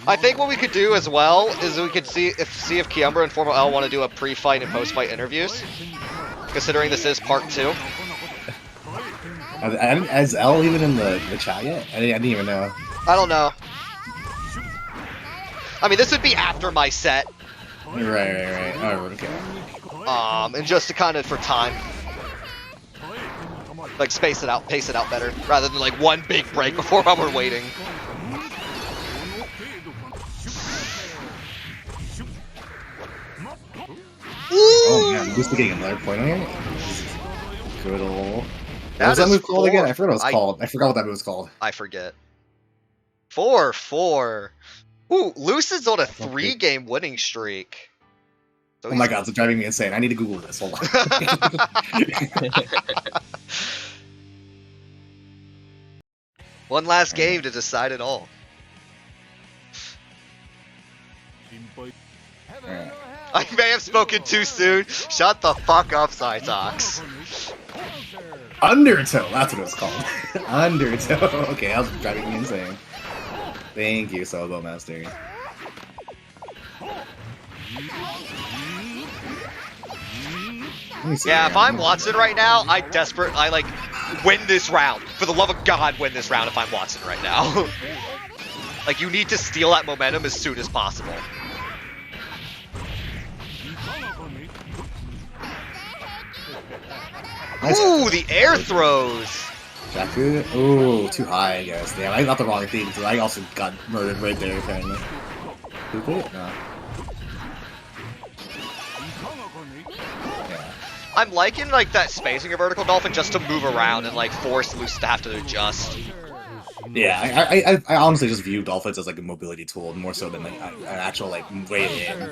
I think what we could do as well is we could see if Kiumbra and FormalEll want to do a pre-fight and post-fight interviews, considering this is part 2. Is L even in the chat yet? I didn't even know. I don't know. I mean, this would be after my set. Right. Oh, okay. And just to kind of for time, like pace it out better, rather than like one big break before while we're waiting. Oh man, Lucid getting another point on here. Good old. What was that move called again? I forgot what it was called. I forgot what that move was called. I forget. 4-4. Ooh, Lucid's on a 3-game winning streak. So oh my god, it's driving me insane. I need to Google this. Hold on. One last game to decide it all. Right. I may have spoken too soon. Shut the fuck up, SyToX. Undertow, that's what it was called. Undertow. Okay, that was driving me insane. Thank you, Sobo Master. Yeah, if I'm Wattson right now, I like win this round. For the love of God, win this round if I'm Wattson right now. Like, you need to steal that momentum as soon as possible. Ooh, the air throws! Jaku? Ooh, too high, I guess. Damn, I got the wrong thing, because I also got murdered right there, apparently. Poop it? No. Yeah. I'm liking, like, that spacing of Vertical Dolphin just to move around and, like, force Lucid to have to adjust. Yeah, I honestly just view dolphins as like a mobility tool more so than like an actual like way in,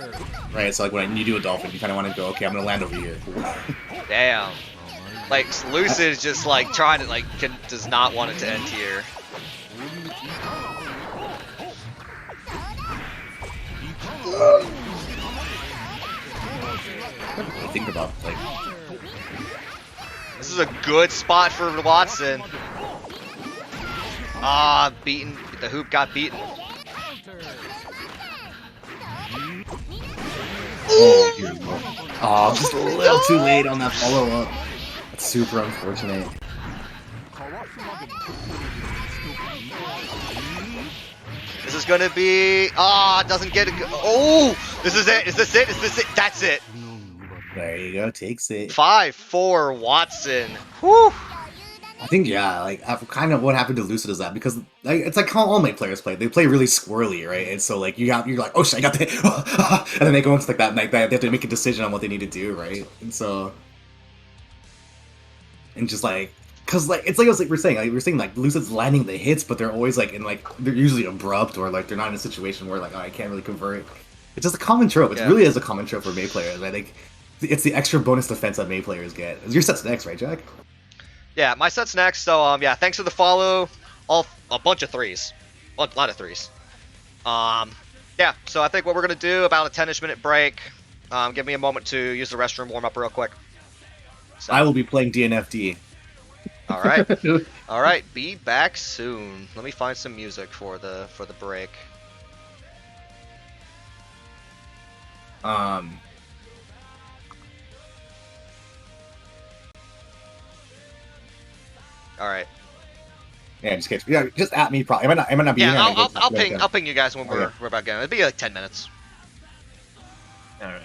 right? So like when you do a dolphin, you kind of want to go, okay, I'm gonna land over here. Damn. Like Lucid is just like trying to like does not want it to end here. Think about like this is a good spot for Wattson. Ah, beaten. The hoop got beaten. Oh, just a little too late on that follow-up. That's super unfortunate. This is gonna be... Ah, doesn't get it. Oh! This is it. Is this it? Is this it? That's it. There you go. Takes it. 5-4 Wattson. Whew. I think, yeah, like, kind of what happened to Lucid is that, because like, it's like how all my players play. They play really squirrely, right? And so, like, you're like, oh shit, I got that. And then they go into like that, they have to make a decision on what they need to do, right? And so... And just like, Because like it's like I was like we're saying like Lucid's landing the hits, but they're always like in like they're usually abrupt or like they're not in a situation where like, oh, I can't really convert. It's just a common trope. It really is a common trope for Mei players. I think it's the extra bonus defense that Mei players get. Your set's next, right, Jack? Yeah, my set's next. So yeah, thanks for the follow. A bunch of threes, a lot of threes. Yeah. So I think what we're gonna do about a 10-ish minute break. Give me a moment to use the restroom, warm up real quick. So. I will be playing DNFD. All right. All right. Be back soon. Let me find some music for the break. All right. Yeah, just at me. Probably. I might not be. Yeah, I'll ping you guys when we're about going. It'll be like 10 minutes. All right.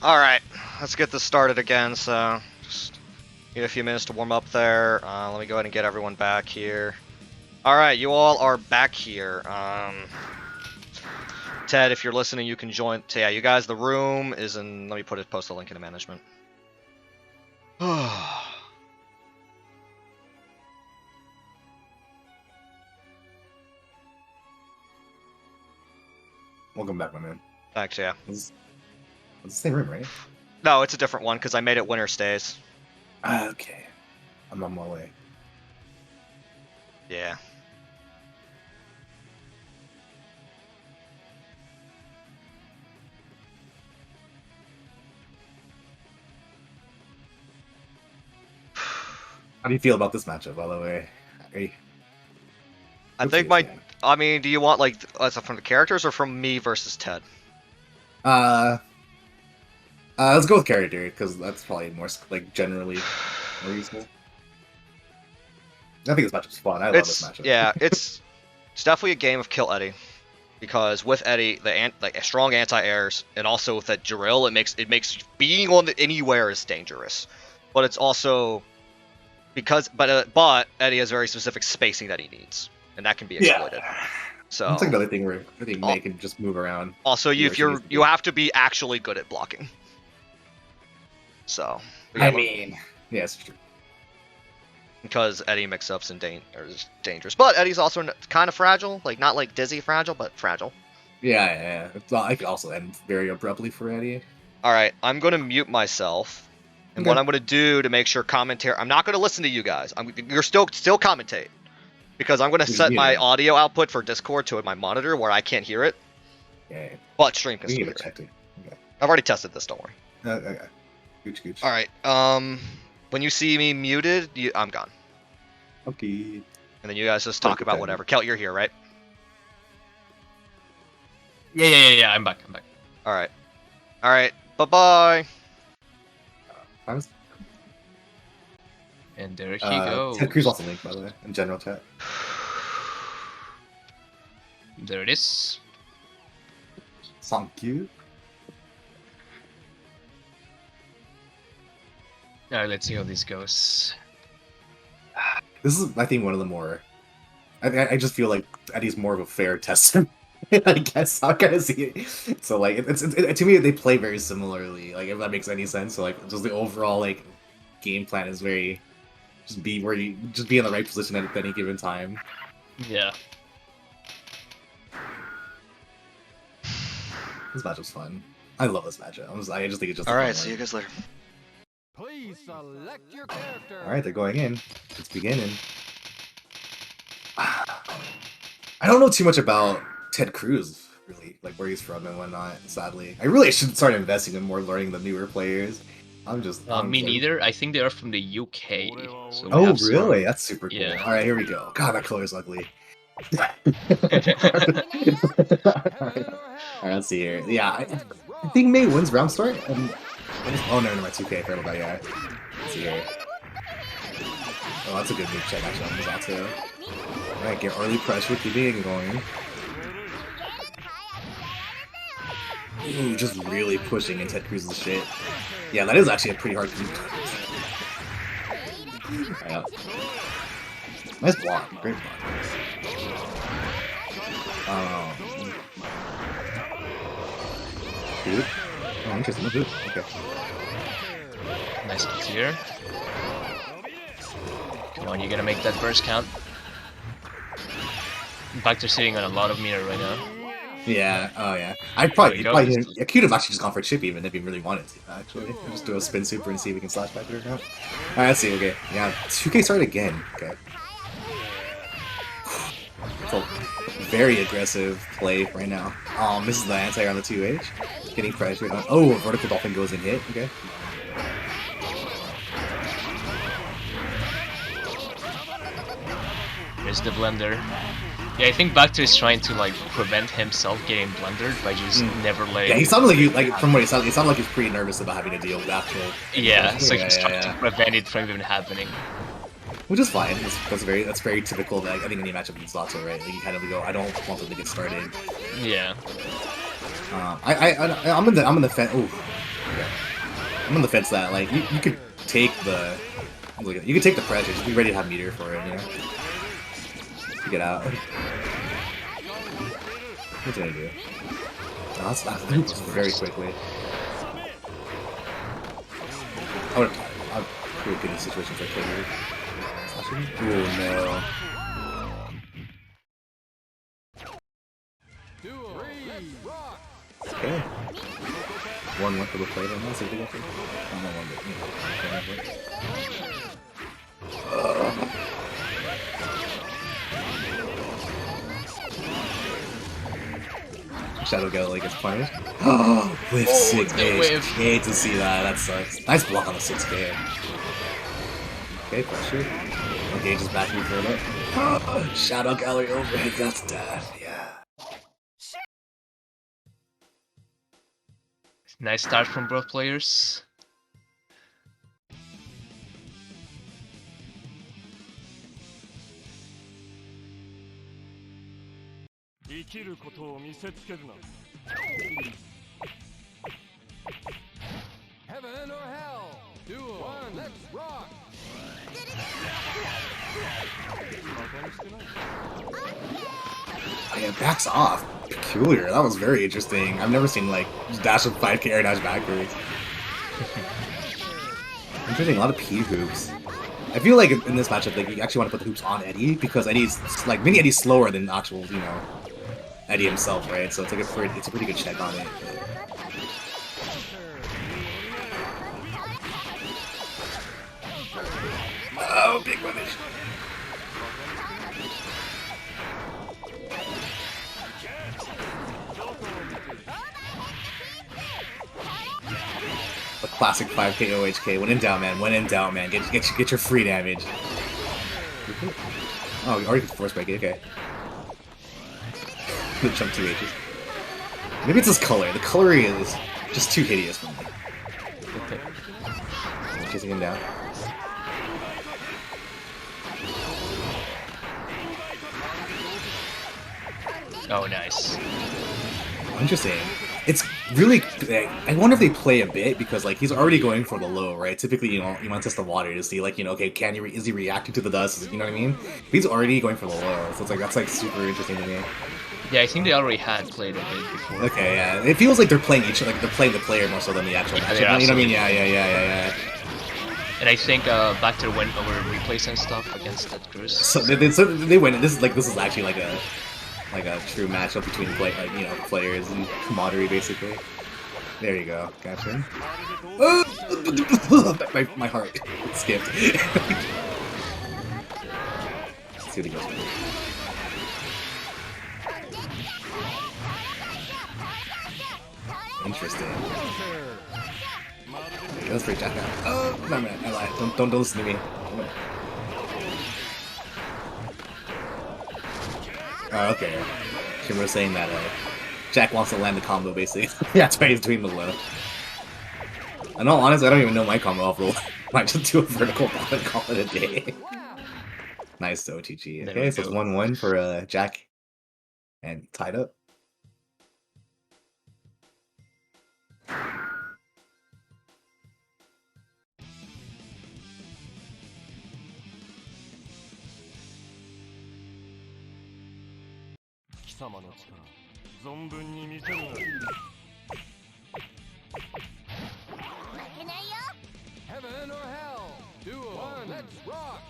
Alright, let's get this started again, so just need a few minutes to warm up there. Let me go ahead and get everyone back here. Alright, you all are back here. Ted, if you're listening, you can join. So yeah, you guys, the room is in... Let me post the link into management. Welcome back, my man. Thanks, yeah. It's the same room, right? No, it's a different one, because I made it winter stays. Okay. I'm on my way. Yeah. How do you feel about this matchup, by the way? I think I mean, do you want, like, from the characters or from me versus Ted? Let's go with character, because that's probably more, like, generally more useful. I think this matchup's fun. I love this matchup. Yeah, it's definitely a game of kill Eddie. Because with Eddie, like strong anti-airs, and also with that drill, it makes being on anywhere is dangerous. But it's also but Eddie has very specific spacing that he needs, and that can be exploited. Yeah. So that's like another thing where I think May can just move around. Also, you have to be actually good at blocking. So I mean, yeah, it's true. Because Eddie mix-ups and is dangerous, but Eddie's also kind of fragile, like not like dizzy fragile, but fragile. Yeah. Well, I could also end very abruptly for Eddie. All right, I'm gonna mute myself. And what I'm going to do to make sure commentary... I'm not going to listen to you guys. You're still commentate. Because I'm going to set my audio output for Discord to my monitor where I can't hear it. Yeah. But stream can still hear it. Okay. I've already tested this, don't worry. Okay. Gooch. Alright, when you see me muted, I'm gone. Okay. And then you guys just talk about whatever. Kelt, you're here, right? Yeah, I'm back. Alright. Bye-bye. And there he goes. Ted Cruz lost a link, by the way, in general chat. There it is. Thank you. Alright, let's see how this goes. This is, I think, one of the more... I just feel like Eddie's more of a fair tester. I guess I kind of see it. So like, to me, they play very similarly. Like, if that makes any sense. So like, just the overall like game plan is very be in the right position at any given time. Yeah. This matchup's fun. I love this matchup. I just think it's just all right. See you guys later. Please select your character. All right, they're going in. It's beginning. I don't know too much about Ted Cruz, really, like where he's from and whatnot, sadly. I really should start investing in more learning the newer players. Me neither. I think they are from the UK. So oh, really? That's super cool. Yeah. Alright, here we go. God, that color's ugly. Alright, let's see here. Yeah, I think May wins round start. Oh, no, my 2K. Fair about yeah. Let's see here. Oh, that's a good move check, actually, on Zato. Alright, get early pressure, keeping it going. Ooh, just really pushing in Ted Cruz's shit. Yeah, that is actually a pretty hard move. Yeah. Nice block. Great block. Dude. Oh, interesting. No dude. Okay. Nice hit here. Come on, you're gonna make that burst count. Wachter sitting on a lot of meter right now. Yeah, oh yeah. I'd probably could have actually just gone for a chip even if he really wanted to, actually. Just do a spin super and see if we can slash back it or not. Alright, let's see, okay. Yeah, 2K started again. Okay. So, very aggressive play right now. Misses the anti on the 2H. Getting pressure. Oh, a vertical dolphin goes in hit. Okay. There's the blender. Yeah, I think Wachter is trying to like prevent himself getting blundered by just never letting. Yeah, he sounded like from what he sounded like he's pretty nervous about having to deal with actual. Yeah, so he's trying to prevent it from even happening. Which is fine. That's very typical. That I think any matchup against Wachter, right? Like you kind of go, I don't want them to get started. Yeah. I'm in the fence. Oh, okay. I'm in the fence that like you could take the pressure. Just be ready to have meter for it. You know. Get out. What's he gonna do? Oh, that's not very quickly. I would pretty good in situations like that. Oh no. Okay. 1-1 for the play. That's a good effort. I'm not one, but Shadow Galley gets punished. Oh, with 6K. Hate to see that. That sucks. Nice block on the 6K. Okay, pressure. Okay, just back me for a bit. Shadow Gallery overhead. That's dead. Yeah. Nice start from both players. Heaven or hell? Duel. One, let's rock. Oh, yeah, backs off. Peculiar. That was very interesting. I've never seen like dash with 5K air dash backwards. Interesting. A lot of P hoops. I feel like in this matchup, like you actually want to put the hoops on Eddie because Eddie's like mini Eddie's slower than actual, you know, Eddie himself, right? So it's like it's a pretty good check on it. Oh, big punish. A classic 5K OHK. When in doubt, man. When in doubt, man. Get your free damage. Oh, you already force break it. Okay. The jump 2 H's. Maybe it's his color. The coloring is just too hideous for me. Okay. Chasing him down. Oh, nice. Interesting. It's really. I wonder if they play a bit because like he's already going for the low, right? Typically, you know, you want to test the water to see like okay, is he reacting to the dust? You know what I mean? But he's already going for the low, so it's like that's like super interesting to me. Yeah, I think they already had played a bit before. Okay, yeah. It feels like they're playing they're playing the player more so than the actual matchup. You know what I mean? Yeah. And I think Wachter went over replays and stuff against that Cruz. So they win. This is actually like a true matchup between players and camaraderie basically. There you go. Gotcha. my heart skipped. Let's see what he goes with. Interesting. Let's break Jack out. Oh, no man, I lied. Don't listen to me. Oh, okay. Kiumbra was saying that Jack wants to land the combo, basically. That's why he's doing the low. In all honesty, I don't even know my combo off roll. I might just do a vertical ball and call it a day. Nice OTG. Okay, so it's 1-1 for Jack and tied up. Heaven or hell? Duel. One, let's rock.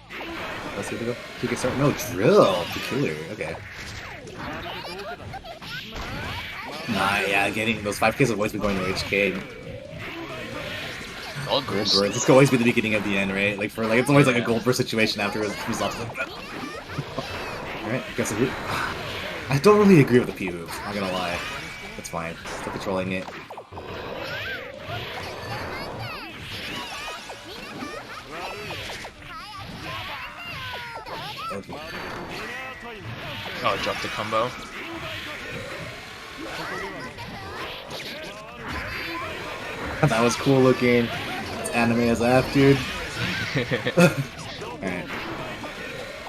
Let's see if we go. We can start. No, drill. Peculiar. Okay. Nah, yeah, getting those 5Ks have always been going to HK. Gold burst. This could always be the beginning of the end, right? Like for it's always like a gold burst situation after his results. Alright, guess a hoop. I don't really agree with the P move, not gonna lie. That's fine. Still controlling it. Okay. Oh, drop the combo. That was cool looking. That's anime as F, dude. Alright.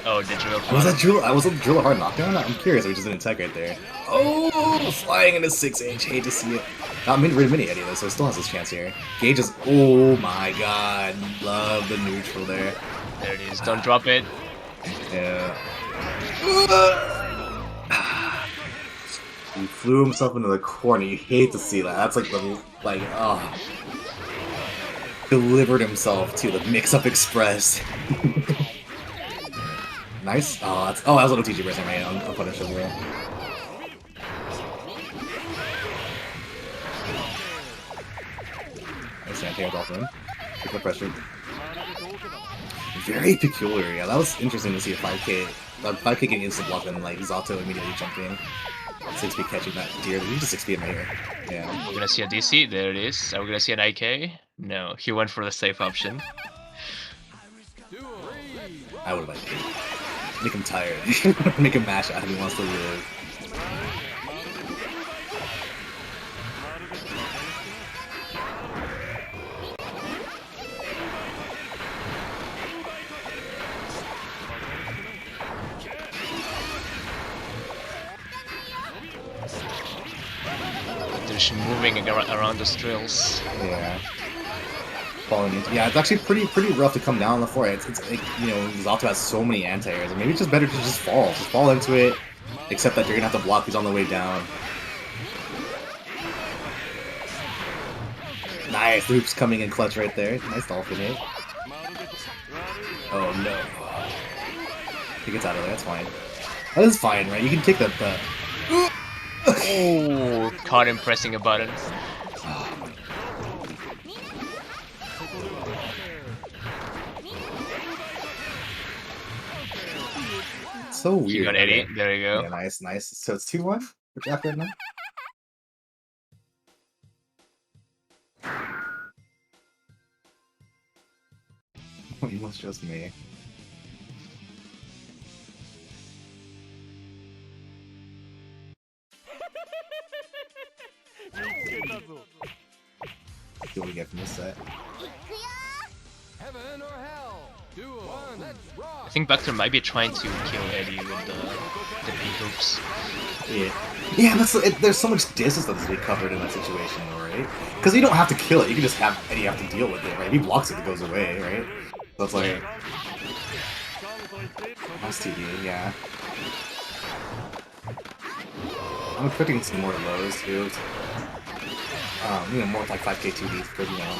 Oh, the drill. Was that drill? Was that drill a hard knockdown? I'm curious. We just didn't tech right there. Oh, flying into 6H. Hate to see it. Not mini Eddie though, so it still has his chance here. Gage is. Oh my god. Love the neutral there. There it is. Don't drop it. Yeah. He flew himself into the corner. You hate to see that. That's like the delivered himself to the mix-up express. Nice. Oh, that was a little TG pressing right on punish as well. Nice anti-air dolphin. Keep the pressure. Very peculiar. Yeah, that was interesting to see a 5K. 5K getting instant block and like Zato immediately jumping. 6B catching that deer. We just 6B him right here. Yeah. We're gonna see a DC. There it is. Are we gonna see an IK? No, he went for the safe option. I would like to make him tired. Make him mash out if he wants to live. They're moving around the drills. Yeah. Falling into, yeah, it's actually pretty rough to come down on the floor. It's like, you know, Zato has so many anti-airs, and maybe it's just better to just fall into it, except that you're gonna have to block these on the way down. Nice, Loops coming in clutch right there. Nice dolphin hit. Oh no. He gets out of there, that's fine. That is fine, right? You can take that. Oh, caught him pressing a button. So weird. You got Eddie. There you go. Yeah, nice. So it's 2-1 for Jack right now. Almost just me. What do we get from this set? Heaven or hell? Duel. Let's rock. I think Wachter might be trying to kill Eddie with the P hoops. Yeah, there's so much distance that has to be covered in that situation, right? Because you don't have to kill it, you can just have Eddie have to deal with it, right? If he blocks it, it goes away, right? So it's like... Nice TD, yeah. I'm expecting some more of those, too. You know, more like 5K 2Ds, because, you know,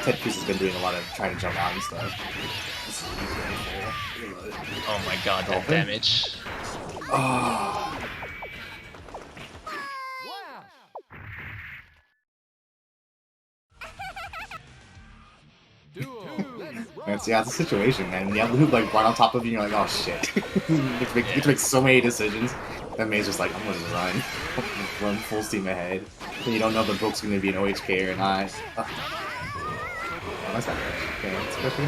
Ted Cruz has been doing a lot of trying to jump out and stuff. Oh my god, that damage. Oh. Yeah, it's a situation, man. When you have the hoop like right on top of you, and you're like, oh shit. You have to make so many decisions. That May's just like, I'm gonna run. Run full steam ahead. And you don't know if the book's gonna be an OHK or not. Oh, that's not good. Okay, especially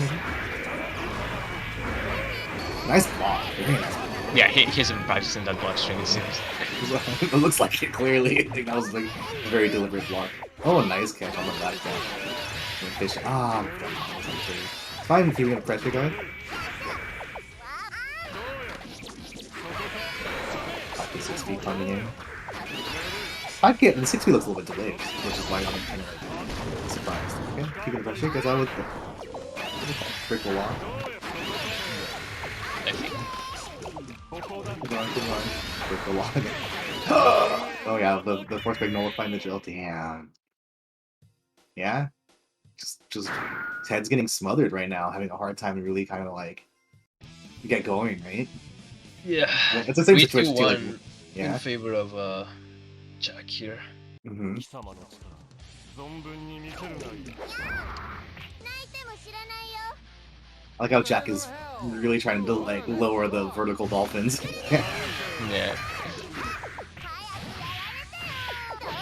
nice block. Very nice block. Yeah, he hasn't been practicing that block string, it seems. It looks like it, clearly. I think that was like a very deliberate block. Oh, a nice catch on the back there. Fish. Ah, fine, keeping the pressure going. 5K6B coming in. 5K, the 6B looks a little bit delayed, which is why I'm kind of surprised. Okay, keeping the pressure, because I would break the wall. Come on. Break the wall. Oh yeah, the force break nullifying the drill. Damn. Yeah? Just Ted's getting smothered right now, having a hard time to really kind of like get going, right? Yeah. It's the same situation too. Like, in favor of Jack here. Mm-hmm. I like how Jack is really trying to like lower the vertical dolphins. Yeah.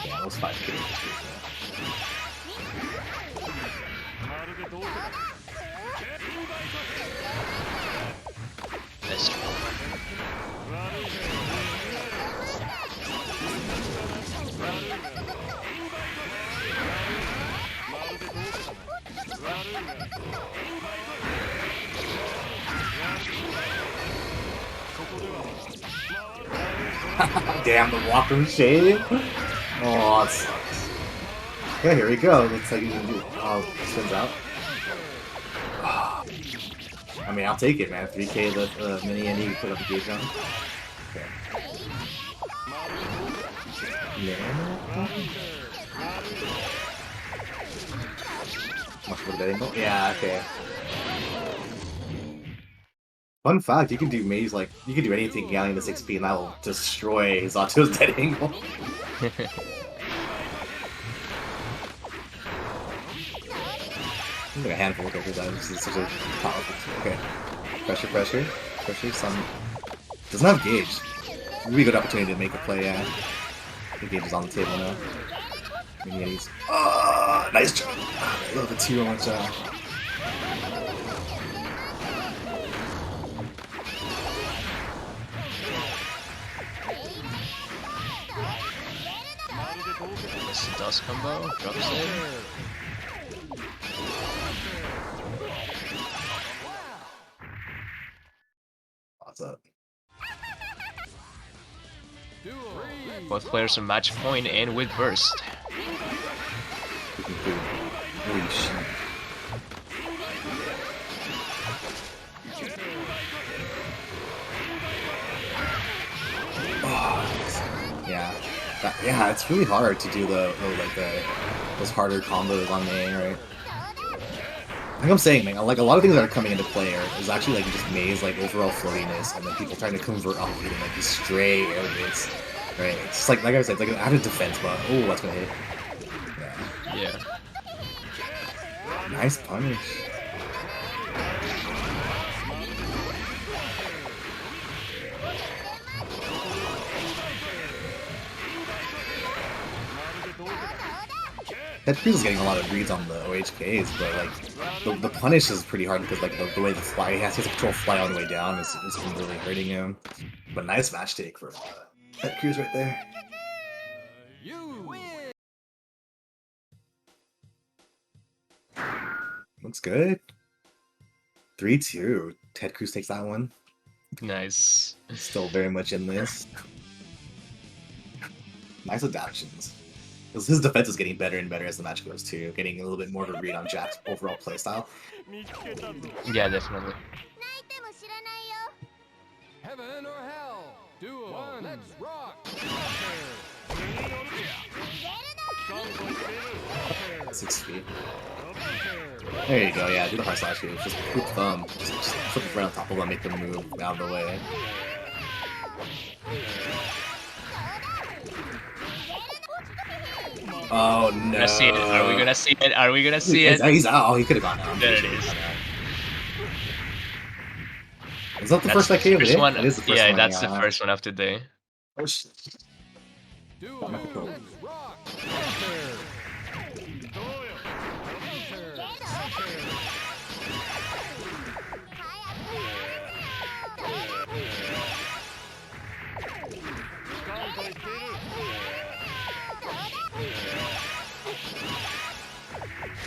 Yeah, those 5K. That's true. Damn, the Wachter shade. Oh, that sucks. Yeah, here we go. Looks like you can do. Oh, spins out. I mean, I'll take it, man. 3K the mini Andy you put up the gauge on. Okay. Yeah. Much for the betting. Yeah, okay. Fun fact, you can do maze like you can do anything gaining the 6P and that will destroy Zato's dead angle. Like a handful of characters that this is such a powerful. Okay. Pressure, some doesn't have gauge. Really good opportunity to make a play, yeah. The gauge is on the table now. Minis. Oh, nice jump! I love the 2 on jump. This dust combo, drops it. What's up? Both players are match point and with burst. Holy shit. Oh, yeah. Yeah, it's really hard to do those harder combos on main, right? Like I'm saying, man, like a lot of things that are coming into play is actually like just maze, like overall floatiness, and then people trying to convert off of it in like these stray areas, right? It's just like I said, it's like an added defense, but oh, that's gonna hit. Yeah. Nice punish. That Cruz is getting a lot of reads on the OHKs, but like the punish is pretty hard because like the way the fly he has to control fly all the way down is really hurting him. But nice match take for that Cruz right there. You win. Looks good. 3-2. Ted Cruz takes that one. Nice. Still very much in this. Nice adaptations. His defense is getting better and better as the match goes too, getting a little bit more of a read on Jack's overall playstyle. Yeah, definitely. Heaven or hell? Duel. One. Let's rock. 6 feet. There you go, yeah, do the hard slash here. Just quick thumb. Just flip it right on top of them, make them move out of the way. Oh no. Gonna see it. Are we gonna see it? Are we gonna see it? He's out. Oh, he could have gone out. There it is. Is that the first I came in? One. It is the first yeah, one, that's the first one of the day. Oh shit. Duel. Let's rock.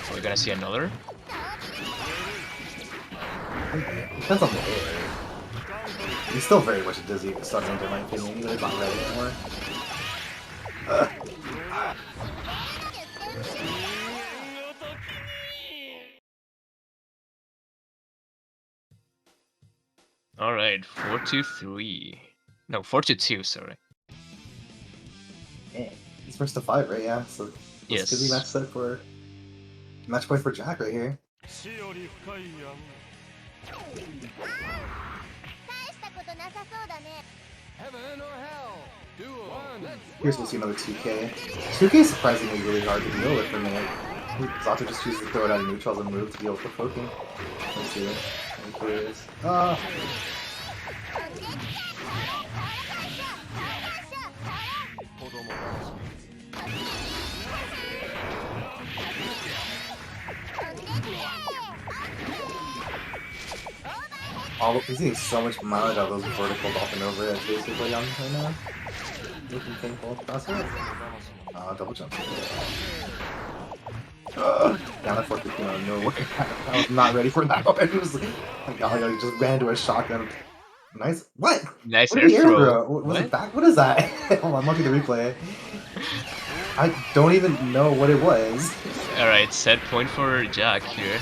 So we're gonna see another. Depends on the hit. He's still very much a dizzy starting in my opinion, even if not ready anymore. Alright, 4-3. No, 4-2, sorry. Yeah. He's first to 5, right? Yeah, so this could be match set for match point for Jack right here. Heaven or hell? Duel. One. Let's Here's we'll see another 2K. 2K is surprisingly really hard to deal with for me. Zato just chooses to throw it out of neutrals and move to deal with the poking. Let's see. I'm curious. He's getting so much mileage out of those vertical dolphin over it. Basically, on right now. Looking painful across it. Double jump. Down at 450 out of nowhere. I was not ready for that. I was like, oh my god, I just ran into a shotgun. Nice. What? Nice What air did the air throw. throw? Was it back? What is that? Hold on, I'm looking at the replay. I don't even know what it was. Alright, set point for Jack here.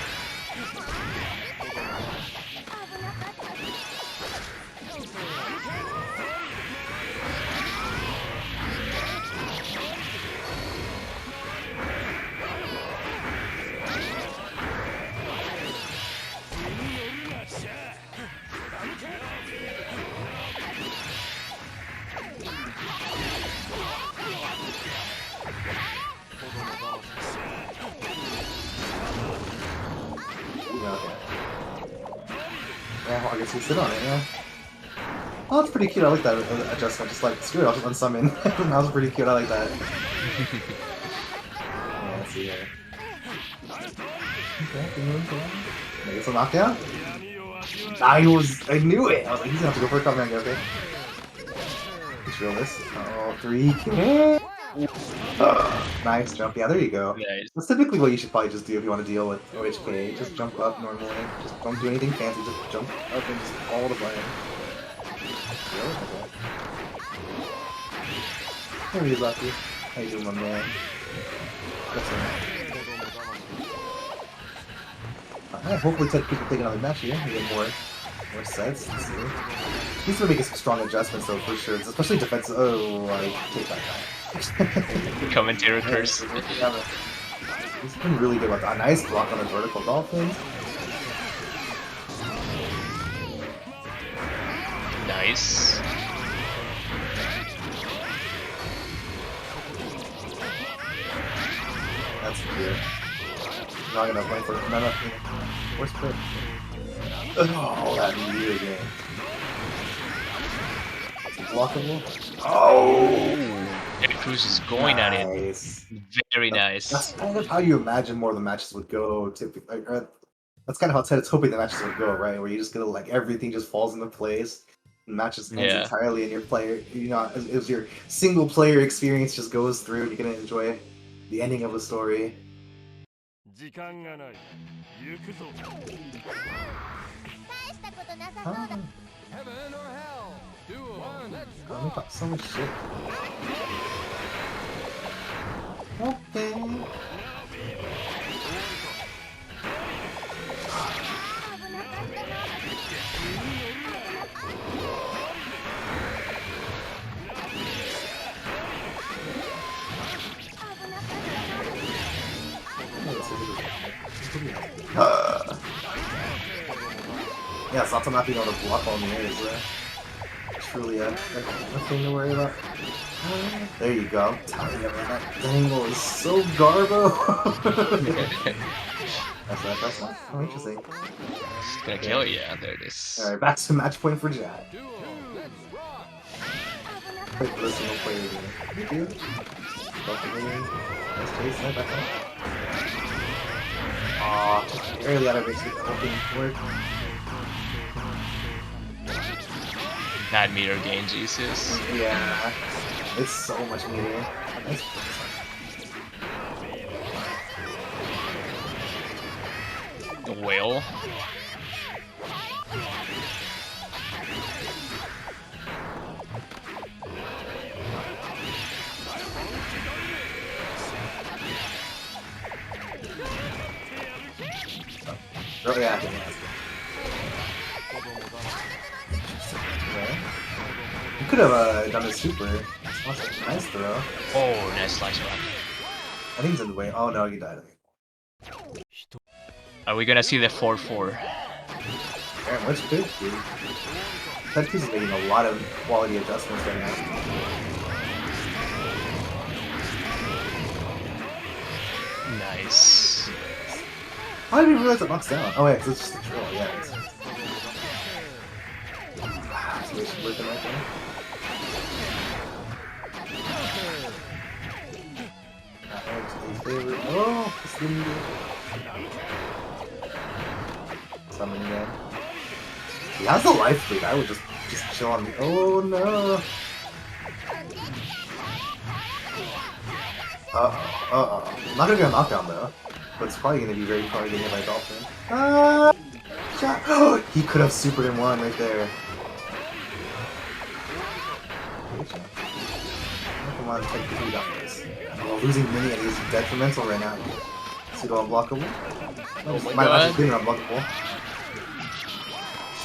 Yeah, well, I guess you sit on it, yeah. Oh, that's pretty cute. I like that adjustment. Just like, screw it, I'll just unsummon. That was pretty cute. I like that. Yeah, let's see here. Okay, maybe it's a knockdown? I knew it! I was like, he's gonna have to go for a cover and go, okay. Let's roll this. Oh, 3K! Nice jump. Yeah, there you go. Nice. That's typically what you should probably just do if you want to deal with OHK. Just jump up normally. Just don't do anything fancy. Just jump up and just follow the button. Really? Okay. Maybe he's lucky. How you doing, my man? That's alright. Hopefully people take another match here. We get more sets. Let's see. He's gonna make some strong adjustments though, for sure. Especially defensive. Oh, I take that back. Commentator curse. Yeah, he's been really good about that. Nice block on the vertical dolphin. Nice. That's cute. Not enough money for not enough. Where's Pit? Oh, that meteor game. Blockable. Oh! Air Cruz is going at it. Nice. Very nice. That's kind of how you imagine more of the matches would go. Typically, that's kind of how Ted's hoping the matches would go, right? Where you just gonna like everything just falls into place. The match just ends entirely, and your player, as your single player experience just goes through, and you're gonna enjoy the ending of the story. Heaven or hell? Duel. Let's Oh, we rock. got so much shit. Okay. Yeah, Sato not being able to block on the air is truly a thing to worry about. There you go. I'm telling you, man, that dangle is so garbo. That's not. Oh, interesting. It's gonna kill you. Yeah, there it is. Alright, back to match point for Jack. Duel. Let's rock. Play for the single player game. Thank you. Nice chase, back up. Aw, just barely out of reach with the opening work. Bad meter gain, Jesus. Yeah, it's so much meter. Nice. The whale. Oh yeah, okay. You could have done a super. Nice throw. Oh, nice slice rock. I think he's in the way. Oh no, he died. Are we gonna see the 4-4? Damn, that's good, dude. That piece is making a lot of quality adjustments right now. Nice. How did we realize it knocks down? Oh yeah, 'cause it's just a drill, yeah. Situation working right there. Favorite. Oh, this didn't do. Summon again. He has the life lead. I would just chill on me. Oh no. I'm not gonna get a knockdown though. But it's probably gonna be very far getting hit by Dolphin. He could have supered in one right there. Come on, technically got this. Well, losing mini and he's detrimental right now. Pseudo unblockable. Oh my Might god. actually be unblockable.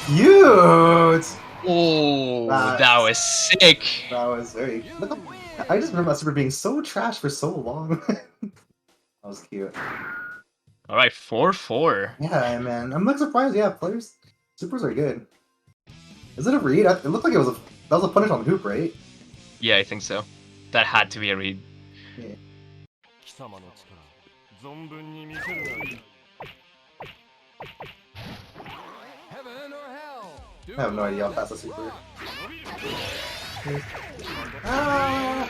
Cute! Oh, that was sick. That was very. Look, I just remember that super being so trash for so long. That was cute. Alright, 4-4. Yeah, man. I'm not surprised. Yeah, players, supers are good. Is it a read? It looked like it was that was a punish on Hoop, right? Yeah, I think so. That had to be a read. Yeah. 貴様の力存分に見せるがいい Heaven or hell I have no idea how fast a super. Ah!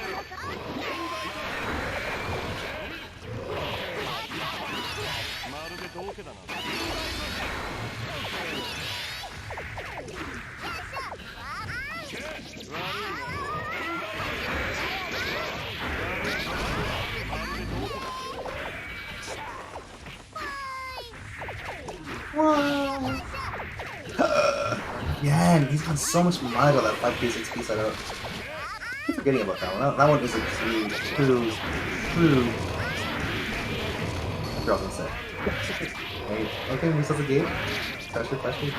Yeah, and he's got so much mind on that 5K 6P setup. I keep forgetting about that one. That one is a true. I forgot what I was gonna say. Hey, okay, we start the game. Special question.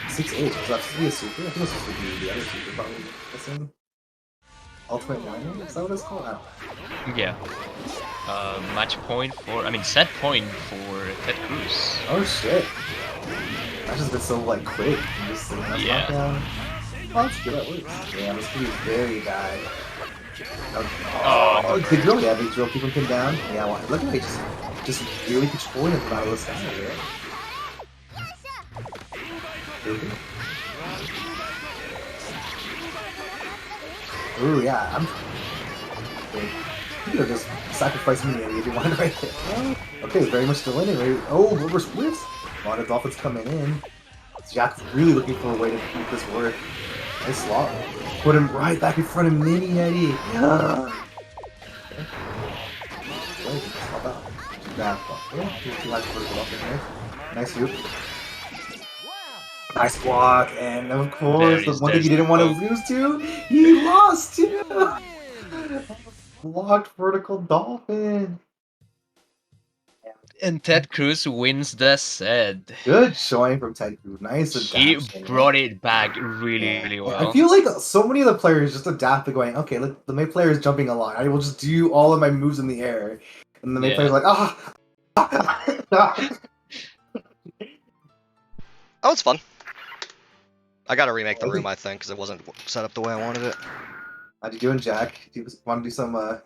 6H, was that supposed to be a super? I think it was supposed to be the other super, probably. Guessing. Ultimate Minor? Is that what it's called? I don't know. Yeah. Match point for, I mean, set point for Ted Cruz. Oh shit. That's just been so like quick. And just like, that's Yeah. knockdown. Oh, that's good. That works. Damn, this could be very bad. Oh. Big drill, yeah, big drill, keep him pinned down. Yeah, look at me, just really controlling him out of the sky here. Ooh, yeah, I'm. Wait, you could have just sacrificed me and you wanted right there. Okay, very much still in it. Right? Oh, reverse splits. A lot of Dolphins coming in. Jack's really looking for a way to make this work. Nice slot. Put him right back in front of Mini Eddie. Yeah. Nice hoop. Nice block, and of course, the one thing you didn't want to lose to, he lost to! Blocked vertical dolphin. And Ted Cruz wins the set. Good showing from Ted Cruz. Nice He adaptation. brought it back really well. I feel like so many of the players just adapt to going, okay, look, the main player is jumping a lot. I will just do all of my moves in the air. And the main player's like, ah! Oh, it's fun. I gotta remake the room, I think, because it wasn't set up the way I wanted it. How'd you doing, Jack? Do you want to do some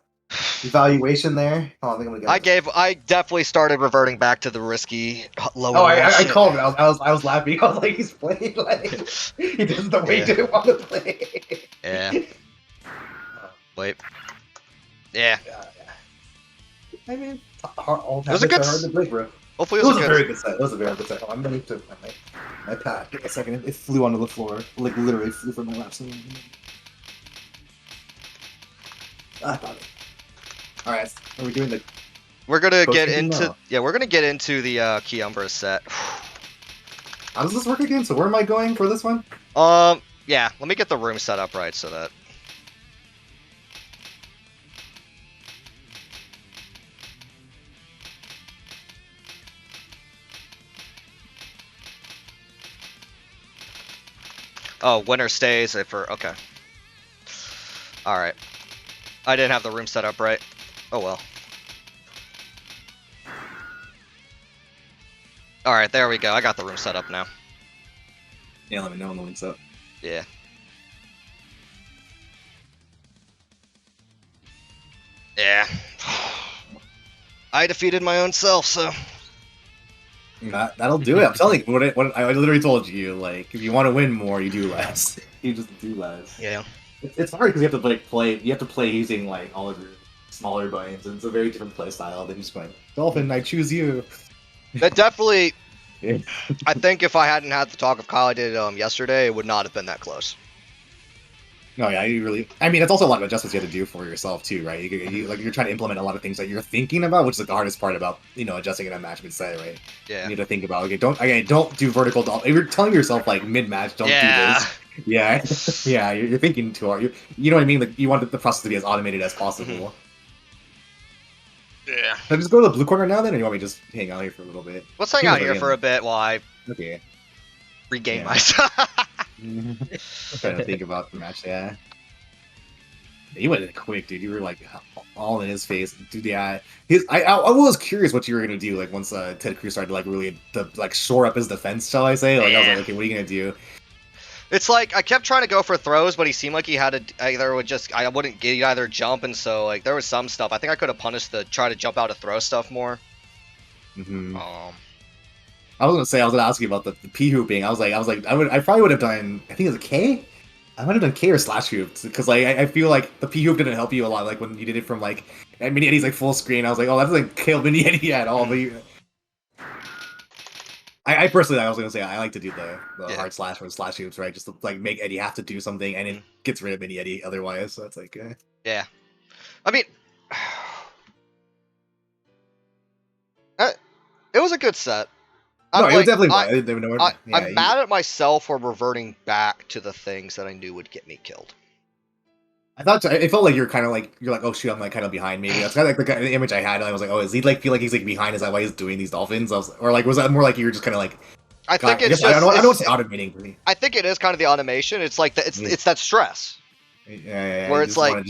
evaluation there? Oh, I think I'm gonna get I definitely started reverting back to the risky lower. Oh, I called it. I was laughing. I was like, he's playing like he does the way he didn't want to play. Yeah. Wait. Yeah. I mean, all It was a good hard to break, bro. Hopefully It it was was a a good. very good set. It was a very good set. I'm gonna need to my pad. Give me a second. It flew onto the floor. Like literally flew from my lap. So I thought it. All right, are we doing the? We're gonna get Coaching into now. we're gonna get into the Kiumbra set. How does this work again? So where am I going for this one? Yeah. Let me get the room set up right so that. Oh, winner stays for okay. All right. I didn't have the room set up right. Oh well. All right, there we go. I got the room set up now. Yeah, let me know when the link's up. Yeah. Yeah. I defeated my own self, so. That'll do it. I'm telling you, what I literally told you, like, if you want to win more, you do less. You just do less. Yeah. It's hard because you have to play. You have to play using like all of your smaller buttons, and it's a very different play style than just going, Dolphin, I choose you. That definitely I think if I hadn't had the talk of Kyle I did yesterday, it would not have been that close. No, yeah, you really. I mean, it's also a lot of adjustments you have to do for yourself too, right? You're trying to implement a lot of things that you're thinking about, which is like the hardest part about adjusting in a match mid-set, right? Yeah. You need to think about don't do vertical. If you're telling yourself like mid-match, don't do this. Yeah, yeah, you're thinking too hard. You know what I mean? Like you want the process to be as automated as possible. Yeah. Can I just go to the blue corner now, then, or you want me to just hang out here for a little bit? Let's hang out here for a bit while I Okay. regain Yeah. myself. I'm trying to think about the match, yeah. He went in quick, dude. You were like all in his face, dude. Yeah, I was curious what you were gonna do, like once Ted Cruz started to like really shore up his defense, shall I say? Like I was like, okay, what are you gonna do? It's like I kept trying to go for throws, but he seemed like he had I wouldn't get either jump, and so like there was some stuff. I think I could have punished the try to jump out to throw stuff more. Mm-hmm. I was gonna ask you about the P hooping. I probably would have done. I think it was a K. I might have done K or slash hoop because like I feel like the P hoop didn't help you a lot. Like when you did it from like Mini Eddie's like full screen, I was like, oh, that doesn't kill Mini Eddie at all. But I personally, I was gonna say I like to do the hard slash or slash hoops, right? Just to like make Eddie have to do something, and it gets rid of Mini Eddie otherwise. So it's like, yeah. I mean, it was a good set. No, it was definitely. I'm mad at myself for reverting back to the things that I knew would get me killed. I thought it felt like you're like, oh shoot, I'm like kind of behind. Maybe that's kind of like the image I had. And I was like, oh, is he like feel like he's like behind? Is that why he's doing these dolphins? Or like was that more like you were just kind of like? I think it's just. I don't want to say automating for me. I think it is kind of the automation. It's like it's that stress. Yeah. Where it's like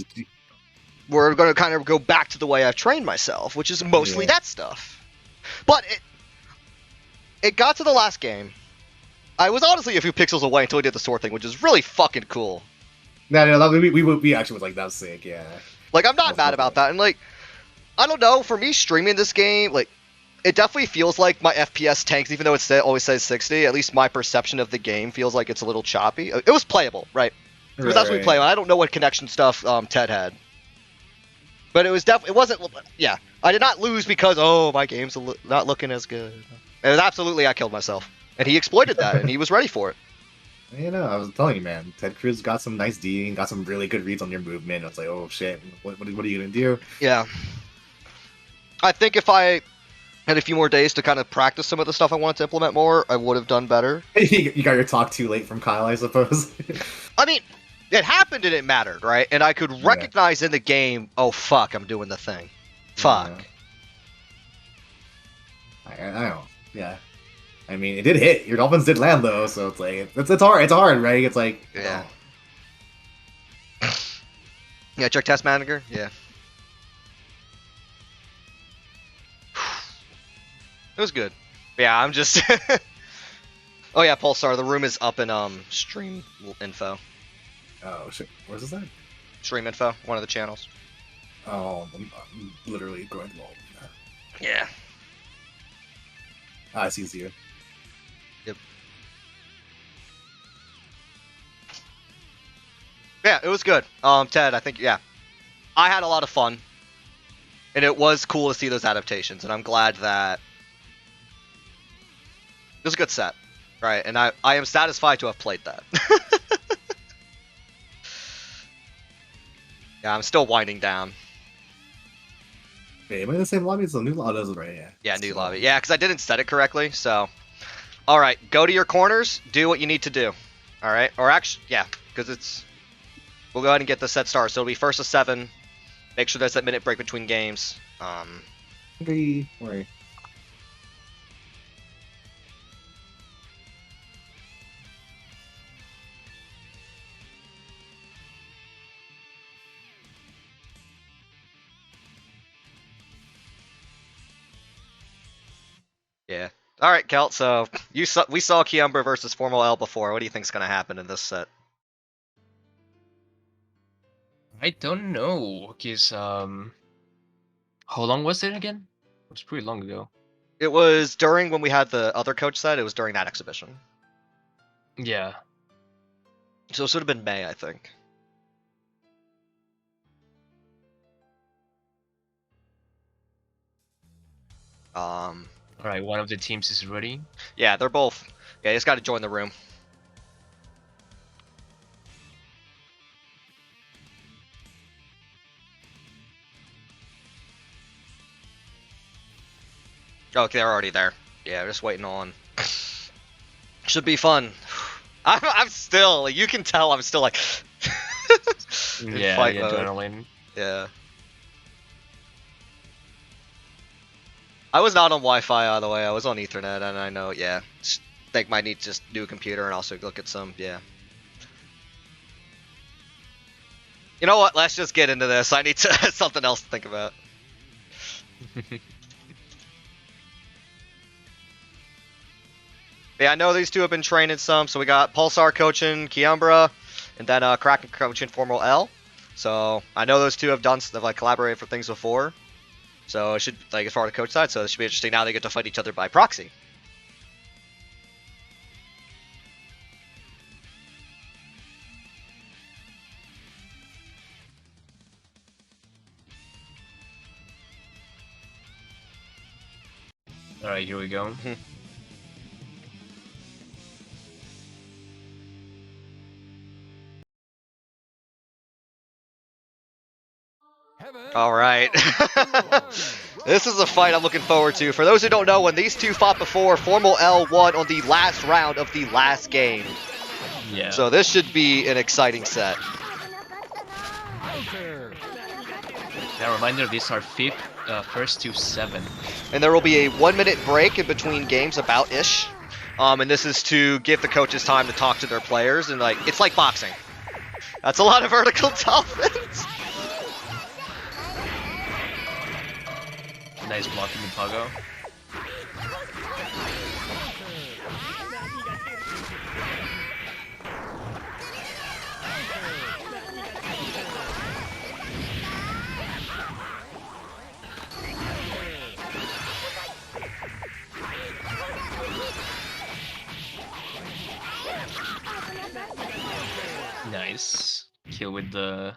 we're going to kind of go back to the way I've trained myself, which is mostly that stuff. But it got to the last game. I was honestly a few pixels away until we did the sword thing, which is really fucking cool. No, we actually was like, that's sick, yeah. Like, I'm not mad about that, and like, I don't know, for me streaming this game, like, it definitely feels like my FPS tanks, even though it always says 60, at least my perception of the game feels like it's a little choppy. It was playable, right? It was absolutely playable. I don't know what connection stuff Ted had. But it was definitely, it wasn't, yeah. I did not lose because, oh, my game's not looking as good. It was absolutely, I killed myself. And he exploited that, and he was ready for it. You know, I was telling you, man. Ted Cruz got some nice D and got some really good reads on your movement. I was like, oh shit, what are you gonna do? Yeah. I think if I had a few more days to kind of practice some of the stuff I wanted to implement more, I would have done better. You got your talk too late from Kyle, I suppose. I mean, it happened and it mattered, right? And I could recognize in the game, oh fuck, I'm doing the thing. Fuck. I don't. Yeah. I mean, it did hit. Your dolphins did land though, so it's like it's hard. It's hard, right? It's like Yeah, check test manager. Yeah. It was good. Yeah, I'm just. Oh yeah, Pulsar. The room is up in stream info. Oh shit, where's this at? Stream info, one of the channels. Oh, I'm literally going to all. Yeah. I see you. Yep. Yeah, it was good. Ted, I think I had a lot of fun, and it was cool to see those adaptations, and I'm glad that it was a good set, right? And I am satisfied to have played that. Yeah, I'm still winding down. Hey, am I in the same lobby? It's a new lobby, right? Yeah. Yeah, new lobby. Yeah, because I didn't set it correctly, so. All right, go to your corners, do what you need to do. All right, or actually, yeah, because it's. We'll go ahead and get the set started. So it'll be first to 7. Make sure there's that minute break between games. Worry. Yeah. All right, Kelt. So we saw Kiumbra versus FormalEll before. What do you think's gonna happen in this set? I don't know, because how long was it again? It was pretty long ago. It was during when we had the other coach set. It was during that exhibition. Yeah. So it should have been May, I think. Alright, one of the teams is ready. Yeah, they're both. Yeah, you just got to join the room. Okay, they're already there. Yeah, we're just waiting on. Should be fun. I'm still, like, you can tell I'm still like. in Yeah, fight the mode. adrenaline. Yeah. I was not on Wi-Fi, by the way. I was on Ethernet, and I know, yeah. Think might need to just do a computer and also look at some, yeah. You know what? Let's just get into this. I need to something else to think about. Yeah, I know these two have been training some. So we got Pulsar coaching Kiumbra, and then Kraken coaching FormalEll. So I know those two have like collaborated for things before. So it should, like, as far as the coach side, so it should be interesting. Now they get to fight each other by proxy. Alright, here we go. All right. This is a fight I'm looking forward to. For those who don't know, when these two fought before, FormalEll won on the last round of the last game. Yeah. So this should be an exciting set. Now, reminder, these are first to 7. And there will be a 1-minute break in between games, about-ish. And this is to give the coaches time to talk to their players, and like it's like boxing. That's a lot of vertical dolphins. Nice blocking the Pogo. Nice. Kill with the...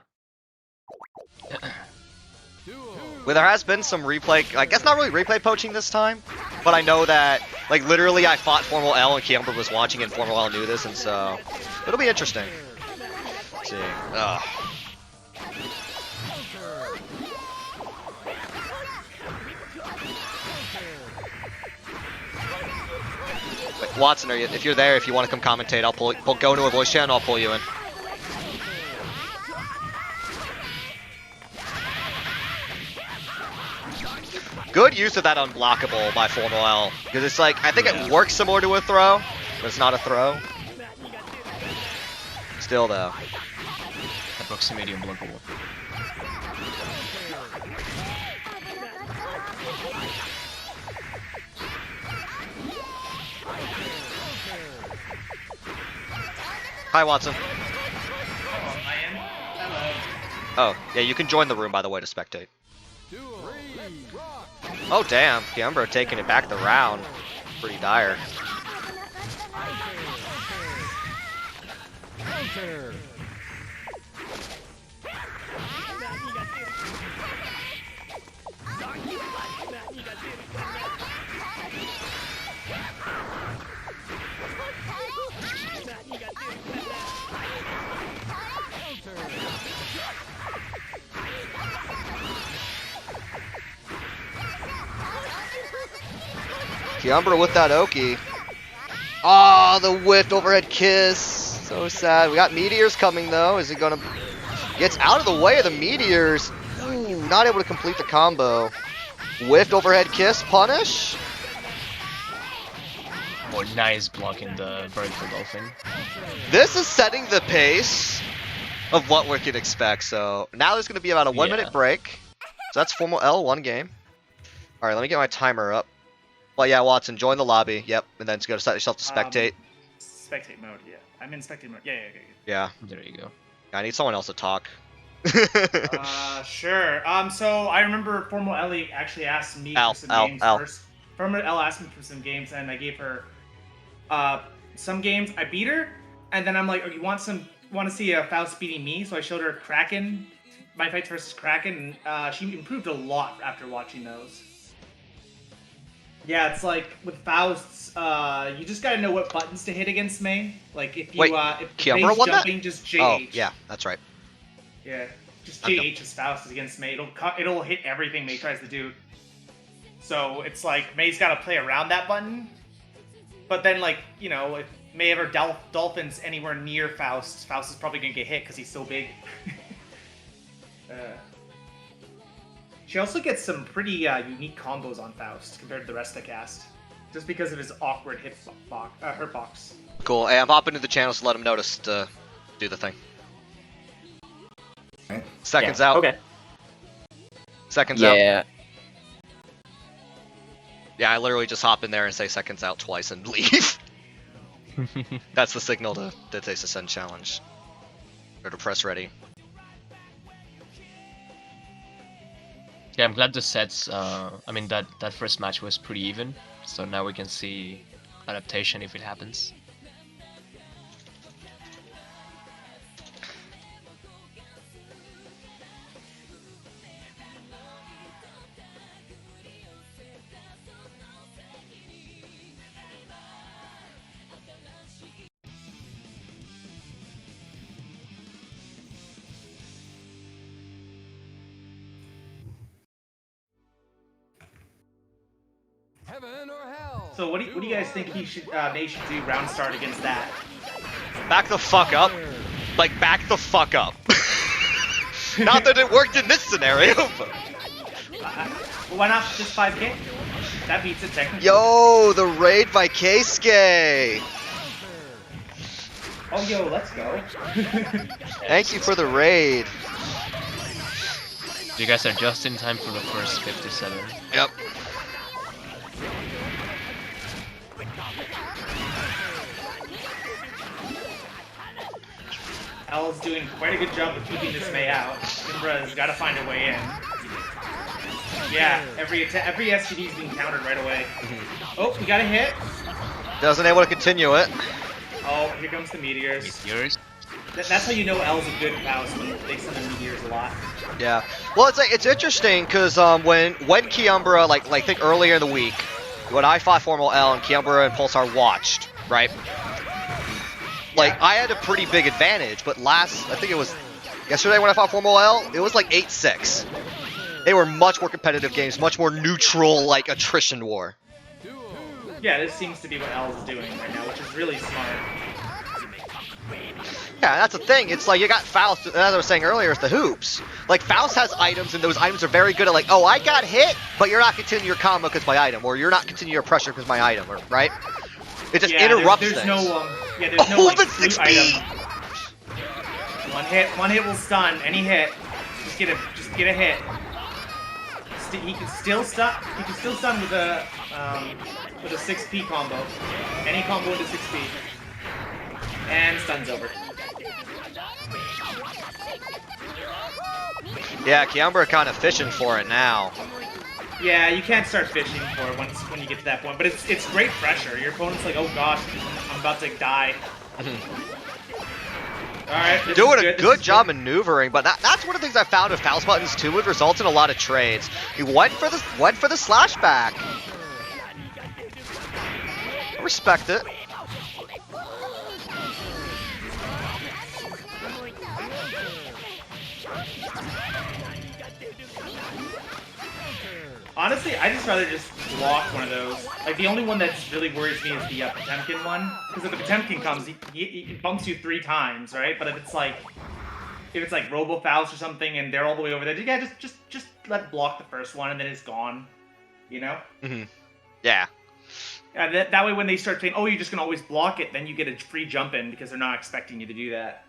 Well, there has been some replay, I guess not really replay poaching this time, but I know that, like, literally I fought FormalEll and Kiumbra was watching and FormalEll knew this, and so it'll be interesting. Let's see. Ugh. Wait, Wattson, if you're there, if you want to come commentate, I'll go to a voice channel, I'll pull you in. Good use of that unblockable by FormalEll, because it's like, I think it works similar to a throw, but it's not a throw. Still though. Approximately unblockable. Hi, Wattson. Oh, I am? Hello. Oh, yeah, you can join the room, by the way, to spectate. Oh, damn. Kiumbra taking it back the round. Pretty dire. Kiumbra with that Oki. Oh, the whiffed overhead kiss. So sad. We got meteors coming though. Is he gonna... Gets out of the way of the meteors. Ooh, not able to complete the combo. Whiffed overhead kiss. Punish. Oh, nice blocking the vertical dolphin. This is setting the pace of what we can expect. So now there's gonna be about a 1-minute break. So that's FormalEll, 1 game. Alright, let me get my timer up. Well, yeah, Wattson, join the lobby. Yep, and then go to set yourself to spectate. Spectate mode, yeah. I'm in spectate mode. Yeah. Yeah. There you go. I need someone else to talk. Sure. So I remember FormalEll actually asked me for some games first. FormalEll asked me for some games, and I gave her some games. I beat her, and then I'm like, "Oh, you want to see Faust beating me?" So I showed her Kraken, my fights versus Kraken, and she improved a lot after watching those. Yeah, it's like with Faust's, you just gotta know what buttons to hit against May. Like if you Wait, if Kiumbra May's won that? jumping, just JH. Oh, yeah, that's right. Yeah, just Okay. JH is Faust against May. It'll hit everything May tries to do. So it's like May's gotta play around that button. But then like, you know, if May ever dolphins anywhere near Faust, Faust is probably gonna get hit because he's so big. She also gets some pretty unique combos on Faust compared to the rest of the cast, just because of his awkward hitbox. Cool. Hey, I'm hopping to the channels to let him notice to do the thing. Right. Seconds Yeah, out. Okay. Seconds out. Yeah. Yeah, I literally just hop in there and say seconds out twice and leave. That's the signal to that they send challenge. Or to press ready. Yeah, I'm glad the sets. I mean that first match was pretty even, so now we can see adaptation if it happens. Heaven or hell. So what do you guys think they should do round start against that? Back the fuck up. Like, back the fuck up. Not that it worked in this scenario, but... Well, why not just 5K? That beats it technically. Yo, the raid by Keisuke! Oh, yo, let's go. Thank you for the raid. You guys are just in time for the first 57. Yep. L's doing quite a good job of keeping this May out. Kiumbra has got to find a way in. Yeah, every STD is being countered right away. Oh, we got a hit. Doesn't able to continue it. Oh, here comes the meteors. Yours? That's how you know L's a good Faust, when they send the meteors a lot. Yeah. Well, it's interesting because when Kiumbra, like I think earlier in the week, when I fought FormalEll and Kiumbra and Pulsar watched, right? Like, I had a pretty big advantage, but I think it was yesterday when I fought FormalEll, it was like 8-6. They were much more competitive games, much more neutral, like, attrition war. Yeah, this seems to be what L's is doing right now, which is really smart. Yeah, that's the thing. It's like you got Faust, as I was saying earlier, it's the hoops. Like, Faust has items, and those items are very good at, like, oh, I got hit, but you're not continuing your combo because my item, or you're not continuing your pressure because my item, or, right? It just interrupts there's things. there's no like, the flute 6B! item. One hit will stun. Any hit, just get a hit. He can still stun. He can still stun with a 6P combo. Any combo into 6P, and stun's over. Yeah, Kiumbra kind of fishing for it now. Yeah, you can't start fishing for it when you get to that point, but it's great pressure. Your opponent's like, oh gosh, I'm about to die. Alright, Doing a good job maneuvering, but that's one of the things I found with Faust buttons too, would result in a lot of trades. He went for the slash back. I respect it. Honestly, I just rather just block one of those. Like, the only one that really worries me is the Potemkin one. Because if the Potemkin comes, he bumps you 3 times, right? But if it's like Robo Faust or something and they're all the way over there, yeah, just let it block the first one and then it's gone. You know? Mm-hmm. Yeah. That way when they start saying, oh, you're just going to always block it, then you get a free jump in because they're not expecting you to do that.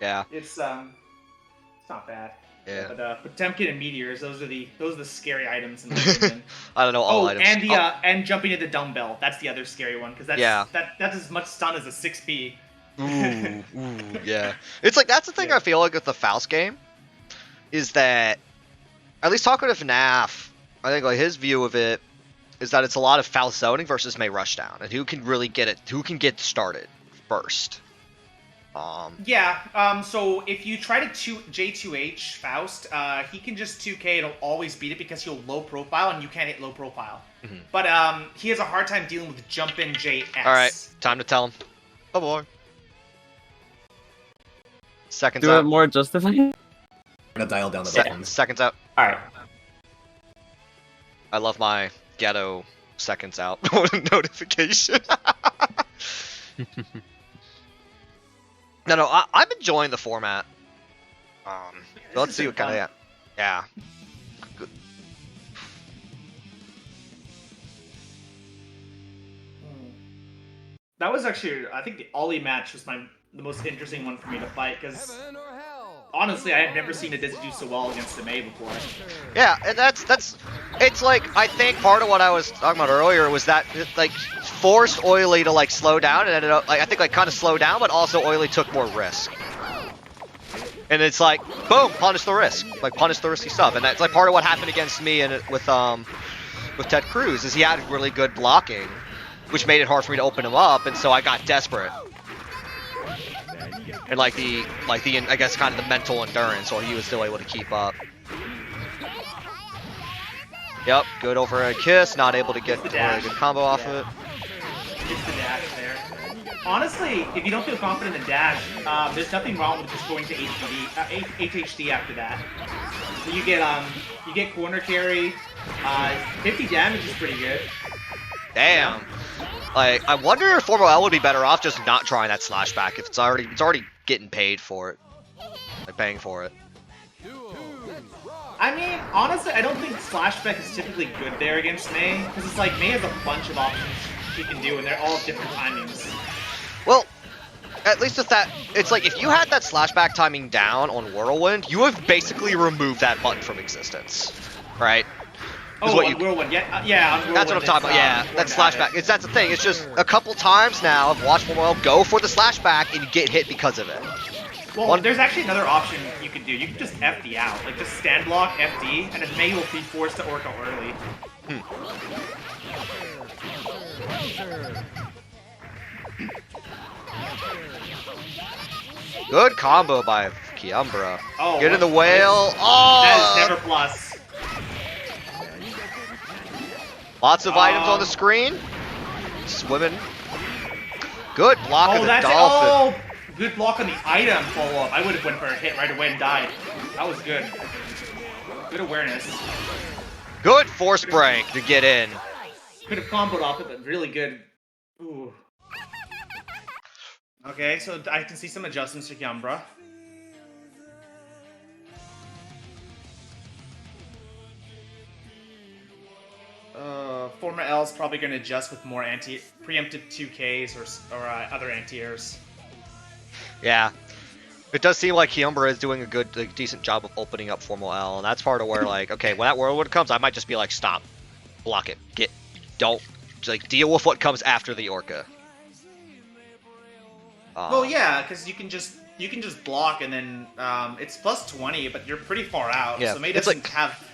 Yeah. It's not bad. Yeah. But Potemkin and Meteors, those are the scary items in my opinion. I don't know all items. And and jumping into Dumbbell, that's the other scary one because that's as much stun as a 6B. Ooh, yeah. It's like that's the thing I feel like with the Faust game, is that at least talking with FNAF, I think like his view of it is that it's a lot of Faust zoning versus May rushdown, and who can really get it, who can get started first. Yeah, so if you try to J2H Faust, he can just 2K, it'll always beat it because he'll low profile and you can't hit low profile. But he has a hard time dealing with jump in JS. Alright, time to tell him. Oh boy. Seconds Do out. it more justified. I'm gonna dial down the buttons. Seconds out. Alright. I love my ghetto seconds out notification. No, I'm enjoying the format. Let's see what kind of yeah. Good. That was actually, I think the Ollie match was the most interesting one for me to fight because honestly, I have never seen a Dizzy do so well against a May before. Yeah, and it's like, I think part of what I was talking about earlier was that it, like, forced Oily to like slow down and ended up, like, I think like kind of slow down, but also Oily took more risk. And it's like, boom, punish the risk, like punish the risky stuff, and that's like part of what happened against me and with Ted Cruz is he had really good blocking, which made it hard for me to open him up, and so I got desperate. And like the I guess kind of the mental endurance, or he was still able to keep up. Yep, good overhead kiss, not able to get a really good combo off of it. It's the dash there. Honestly, if you don't feel confident in the dash, there's nothing wrong with just going to HHD after that. You get corner carry, 50 damage is pretty good. Damn. Like, I wonder if FormalEll would be better off just not trying that slash back if it's already getting paid for it. Like paying for it. I mean, honestly, I don't think slashback is typically good there against May, because it's like May has a bunch of options she can do, and they're all different timings. Well, at least with that, it's like if you had that slashback timing down on Whirlwind, you have basically removed that button from existence, right? Oh, on Whirlwind, yeah, on Whirlwind. That's what I'm talking about. Yeah, that's slashback. That's the thing. It's just a couple times now I've watched FormalEll go for the slashback and you get hit because of it. Well, there's actually another option you could do. You can just FD out, like just stand block, FD, and then May will be forced to Orca early. Good combo by Kiumbra. Oh, get in the whale. Oh! That is never plus. Lots of items on the screen. Swimming. Good block of the dolphin. Oh, good block on the item follow-up. I would have went for a hit right away and died. That was good. Good awareness. Good force break to get in. Could have comboed off it, but really good. Ooh. Okay, so I can see some adjustments to Kiumbra. FormalEll's probably going to adjust with more preemptive 2Ks or other anti-airs. Yeah. It does seem like Kiumbra is doing a good, like, decent job of opening up FormalEll, and that's part of where, like, okay, when that Whirlwind comes, I might just be like, stop. Block it. Don't, like, deal with what comes after the Orca. Well, yeah, because you can just block and then it's plus 20, but you're pretty far out. Yeah, So May doesn't have.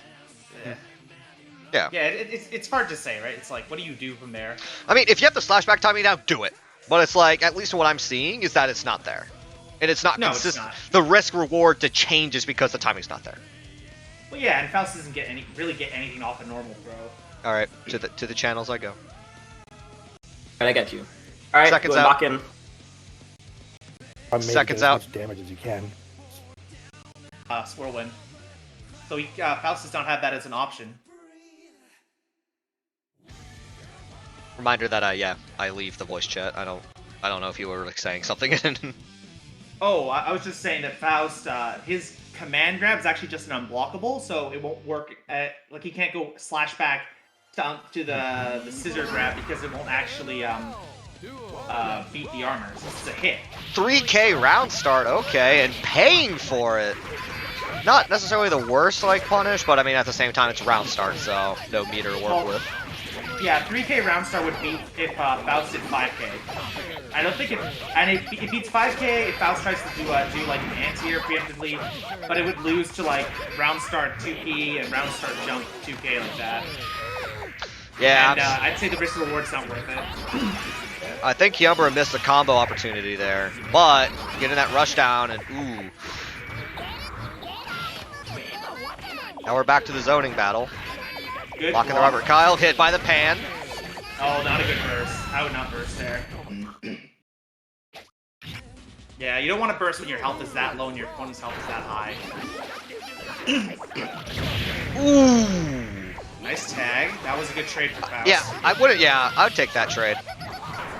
Yeah. Yeah, it's hard to say, right? It's like, what do you do from there? I mean, if you have the slashback timing down, do it. But it's like, at least what I'm seeing is that it's not there. And it's not consistent. The risk reward to change is because the timing's not there. Well, yeah, and Faust doesn't really get anything off a normal throw. All right, to the channels I go. Alright, I got you. Alright, seconds out. Lock in. Seconds out. As much damage as you can. Whirlwind. So Faust does not have that as an option. Reminder that I leave the voice chat. I don't know if you were like saying something. Oh, I was just saying that Faust, his command grab is actually just an unblockable, so it won't work. Like he can't go slash back to the scissor grab because it won't actually beat the armor. So it's a hit. 3K round start, okay, and paying for it. Not necessarily the worst like punish, but I mean at the same time it's round start, so no meter to work with. Yeah, 3K round start would beat if Faust did 5K. I don't think it beats 5K if Faust tries to do like an anti-air preemptively, but it would lose to like round start 2P and round start jump 2K like that. Yeah. And I'd say the risk reward's not worth it. I think Kiumbra missed a combo opportunity there, but getting that rush down and ooh. Now we're back to the zoning battle. Good Locking the block. Robert Kyle, hit by the pan. Oh, not a good burst. I would not burst there. Yeah, you don't want to burst when your health is that low and your opponent's health is that high. Ooh. Nice tag. That was a good trade for Faust. Yeah, I would take that trade.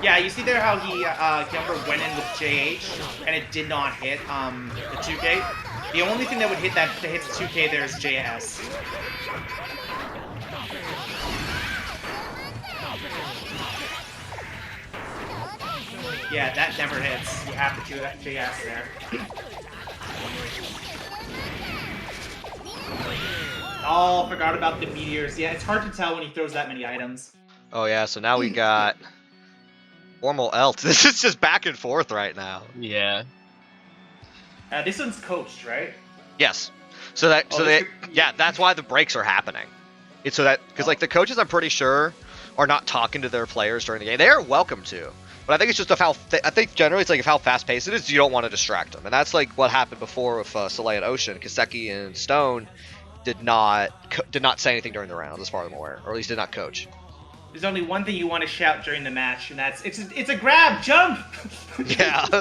Yeah, you see there how he Kiumbra went in with JH and it did not hit the 2K. The only thing that would hit that hits 2K there is JS. Yeah, that never hits. You have to do that JS there. Oh, forgot about the meteors. Yeah, it's hard to tell when he throws that many items. Oh yeah, so now we got FormalEll. This is just back and forth right now. Yeah. This one's coached, right? Yes. So that's why the breaks are happening. It's so that because like the coaches, I'm pretty sure, are not talking to their players during the game. They are welcome to, but I think it's just of how I think generally it's like of how fast paced it is. You don't want to distract them, and that's like what happened before with Soleil and Ocean. Kaseki and Stone did not say anything during the round, as far as I'm aware, or at least did not coach. There's only one thing you want to shout during the match, and that's it's a grab, jump. Yeah.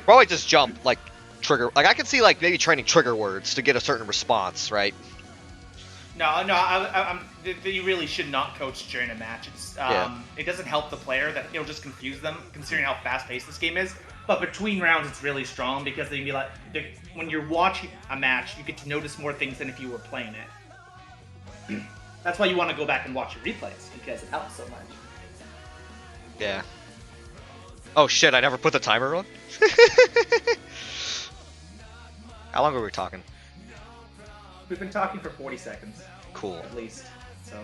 Probably just jump, like trigger. Like I can see like maybe training trigger words to get a certain response, right? No, you really should not coach during a match. It's it doesn't help the player. That it'll just confuse them, considering how fast-paced this game is. But between rounds, it's really strong because they can be like, when you're watching a match, you get to notice more things than if you were playing it. That's why you want to go back and watch your replays because it helps so much. Yeah. Oh shit! I never put the timer on. How long were we talking? We've been talking for 40 seconds. Cool. At least. So.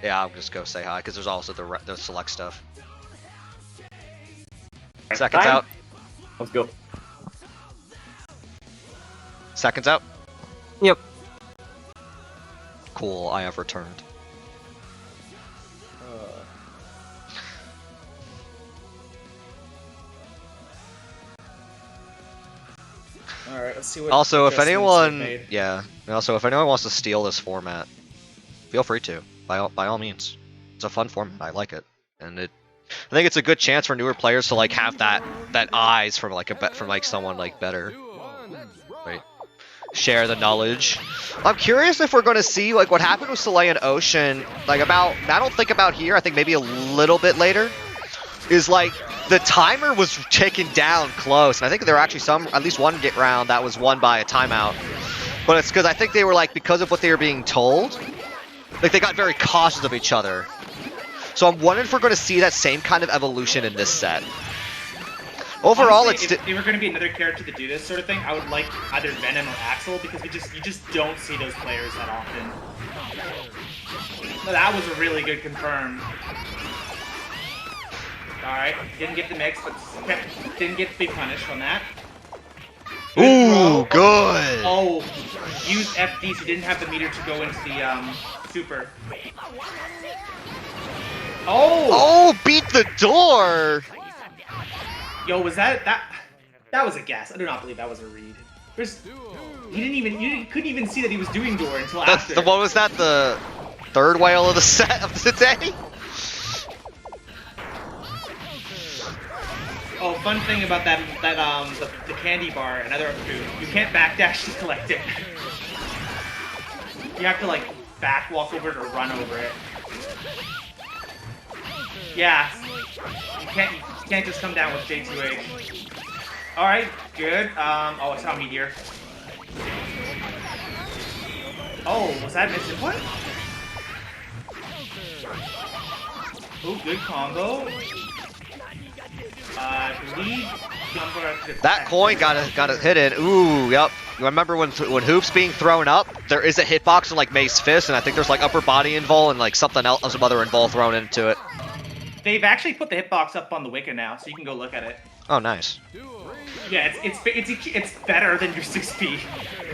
Yeah, I'll just go say hi because there's also the select stuff. Seconds out. Let's go. Seconds out. Yep. Cool. I have returned. All right. Let's see what. Also, if anyone, made. yeah. Also, if anyone wants to steal this format, feel free to. By all means, it's a fun format. I like it, and I think it's a good chance for newer players to like have that eyes from like someone like better. Wait. Share the knowledge. I'm curious if we're going to see like what happened with Soleil and Ocean. Like I don't think about here. I think maybe a little bit later. Is like the timer was taken down close, and I think there were actually at least one round that was won by a timeout. But it's because I think they were like because of what they were being told, like they got very cautious of each other. So I'm wondering if we're going to see that same kind of evolution in this set. Overall, honestly, if we're going to be another character to do this sort of thing, I would like either Venom or Axel because you just don't see those players that often. No, that was a really good confirm. Alright, didn't get the mix, but didn't get big punish on that. Ooh, good! Oh, use FD so didn't have the meter to go into the super. Oh, beat the door! Yo, was that was a guess. I do not believe that was a read. You couldn't even see that he was doing door until after. What was that? The third whale of the set of the day? Oh, fun thing about the candy bar, another food. You can't backdash to collect it. You have to like back walk over it or run over it. Yeah, you can't just come down with J2H. All right, good. Oh, I saw Meteor. Oh, was that misinput? Oh, good combo. That coin got it hidden. Ooh, yep. You remember when Hoop's being thrown up, there is a hitbox in like May's fist, and I think there's like upper body invul and like something else, some other invul thrown into it. They've actually put the hitbox up on the Wicca now, so you can go look at it. Oh, nice. Yeah, it's better than your 6P.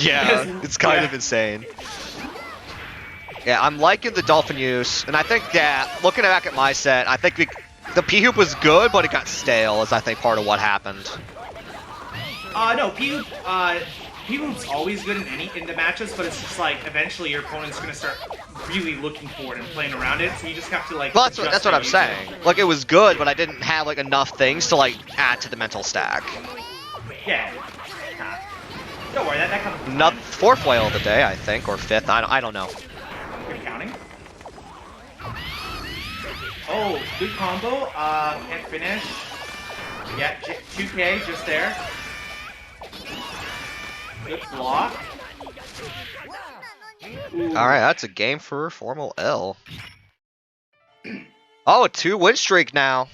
Yeah, it's kind of insane. Yeah, I'm liking the dolphin use, and I think that looking back at my set, I think the P-Hoop was good, but it got stale, is I think part of what happened. No, P-Hoop's always good in the matches, but it's just like eventually your opponent's gonna start really looking for it and playing around it, so you just have to like. Well, that's what I'm saying. Like it was good, but I didn't have like enough things to like add to the mental stack. Yeah. Don't worry, that comes. Not fourth whale of the day, I think, or fifth. I don't know. Good counting. Oh, good combo. Can't finish. Yeah, 2K just there. Good block. Alright, that's a game for FormalEll. Oh, a 2-win streak now.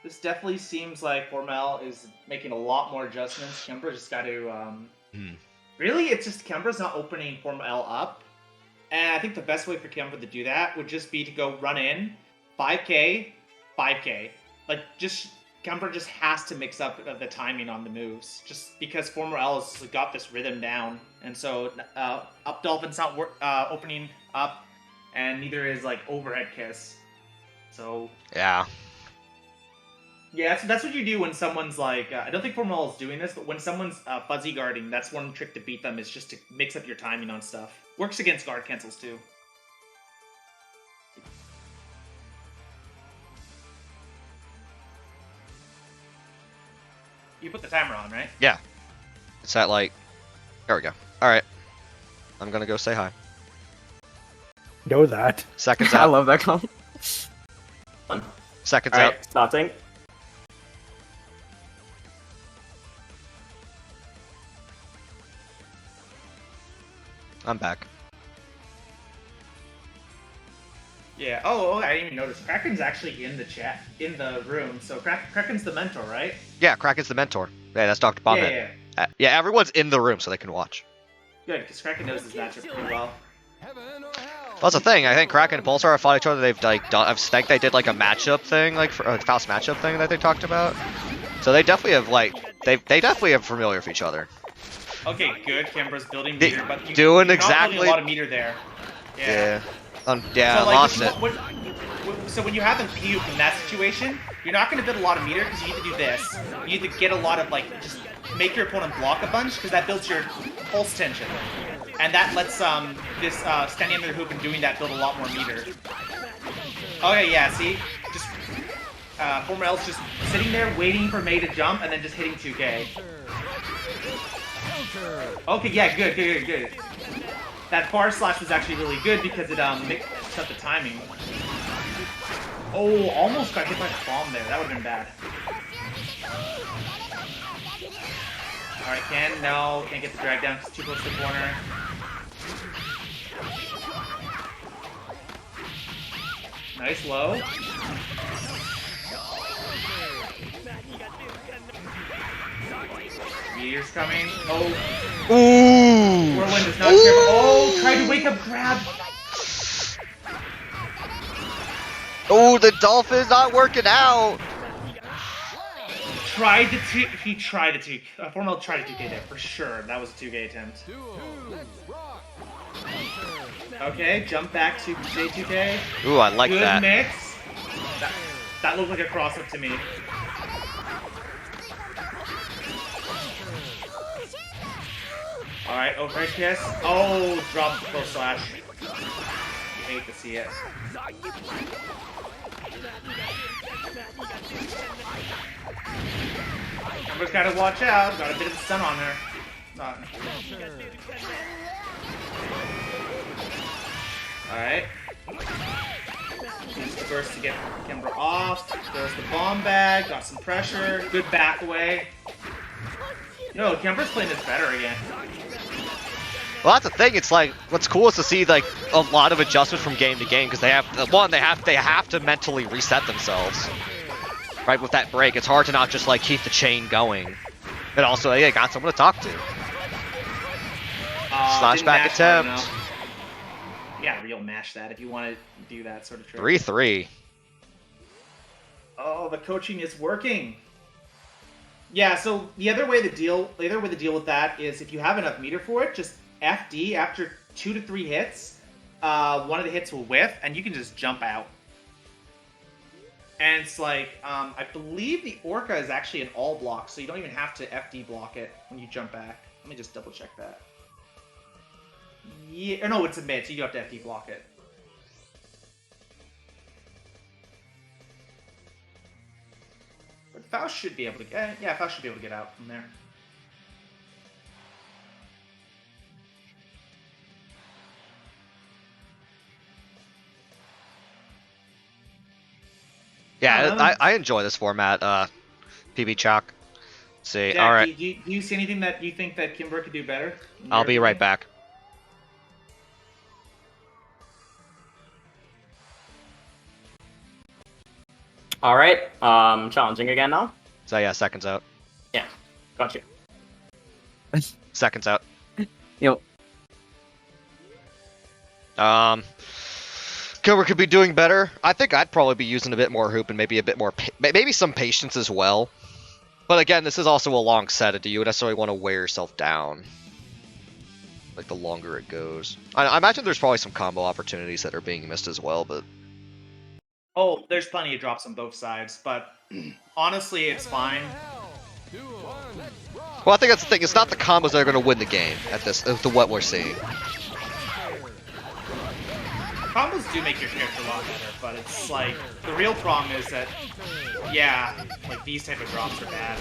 This definitely seems like FormalEll is making a lot more adjustments. Kiumbra just got to... Really, it's just Kiumbra's not opening FormalEll up. And I think the best way for Kiumbra to do that would just be to go run in, 5K, 5K. Like, just... Kiumbra just has to mix up the timing on the moves, just because FormalEll has got this rhythm down, and so up Dolphin's not opening up, and neither is like overhead kiss. So yeah, that's what you do when someone's like I don't think FormalEll is doing this, but when someone's fuzzy guarding, that's one trick to beat them is just to mix up your timing on stuff. Works against guard cancels too. You put the timer on, right? Yeah. It's at like... There we go. Alright. I'm gonna go say hi. Know that. Seconds I out. love that call. Seconds All out. right, starting. I'm back. Yeah. Oh, I didn't even notice. Kraken's actually in the chat, in the room. So Kraken's the mentor, right? Yeah, Kraken's the mentor. Yeah, that's Dr. Bombman. Yeah, everyone's in the room so they can watch. Good, because Kraken knows his matchup pretty well. That's the thing. I think Kraken and Pulsar have fought each other. They've like done. I think they did like a matchup thing, like a Faust matchup thing that they talked about. So they definitely have like they definitely are familiar with each other. Okay, good. Kiumbra's building meter, but doing you're exactly not building a lot of meter there. Yeah. Yeah, so, like, lost it. So when you have them P-Hoop in that situation, you're not going to build a lot of meter because you need to do this. You need to get a lot of, like, just make your opponent block a bunch because that builds your pulse tension. And that lets this standing under the hoop and doing that build a lot more meter. Okay, yeah, see? Just FormalEll's just sitting there waiting for May to jump and then just hitting 2K. Okay, yeah, good. That bar slash was actually really good because it mixed up the timing. Oh, almost got hit by the bomb there. That would have been bad. Alright, can't get the drag down because too close to the corner. Nice low. Meteor's coming. Oh. Ooh. Whirlwind is not careful. Oh, tried to wake up grab. Oh, the dolphin's not working out. He tried to take. FormalEll tried to 2K there for sure. That was a 2K attempt. Okay, jump back to J2K. Ooh, I like that. Good mix. That looked like a cross-up to me. Alright, overhead kiss. Oh, drop full slash. You hate to see it. Kiumbra's gotta watch out. Got a bit of the sun on her. Alright. Use the burst to get Kiumbra off. There's the bomb bag. Got some pressure. Good back away. No, Kiumbra's playing this better again. Well, that's the thing. It's like what's cool is to see like a lot of adjustments from game to game because they have to mentally reset themselves. Right with that break, it's hard to not just like keep the chain going. And also, they got someone to talk to. Slash back attempt. Yeah, real mash that if you want to do that sort of trick. 3-3. Oh, the coaching is working. Yeah, so the other way to deal with that is if you have enough meter for it, just FD after 2 to 3 hits, one of the hits will whiff, and you can just jump out. And it's like, I believe the Orca is actually an all block, so you don't even have to FD block it when you jump back. Let me just double check that. Yeah, or no, it's a mid, so you don't have to FD block it. But Faust should be able to get, yeah, Faust should be able to get out from there. Yeah, I enjoy this format, PB Chalk. See, Jack, alright. do you see anything that you think that Kiumbra could do better? I'll be right back. Alright, challenging again now? So yeah, seconds out. Yeah, got you. Seconds out. Yo. Kiumbra could be doing better. I think I'd probably be using a bit more hoop and maybe a bit more, maybe some patience as well. But again, this is also a long set. Do you necessarily want to wear yourself down? Like the longer it goes. I imagine there's probably some combo opportunities that are being missed as well, but... Oh, there's plenty of drops on both sides, but honestly, it's fine. Well, I think that's the thing. It's not the combos that are going to win the game at this, to what we're seeing. Combos do make your character a lot better, but it's like, the real problem is that, yeah, like these type of drops are bad.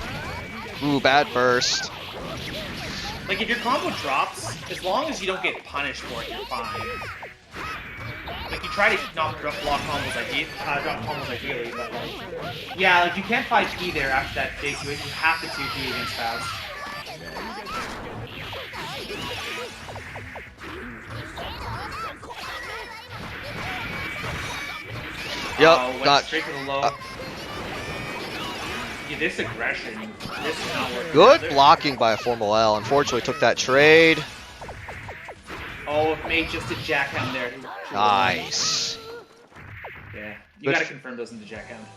Ooh, bad burst. Like if your combo drops, as long as you don't get punished for it, you're fine. Like you try to not block combos drop combos ideally, but like, yeah, like you can't 5P there after that J2, you have to 2P against Faust. Yup, went straight to the low. Yeah, this aggression, this is not working. Good blocking by a FormalEll. Unfortunately, took that trade. Oh, it made just a jackhammer there. Nice. Yeah, you gotta confirm those in the jackhammer.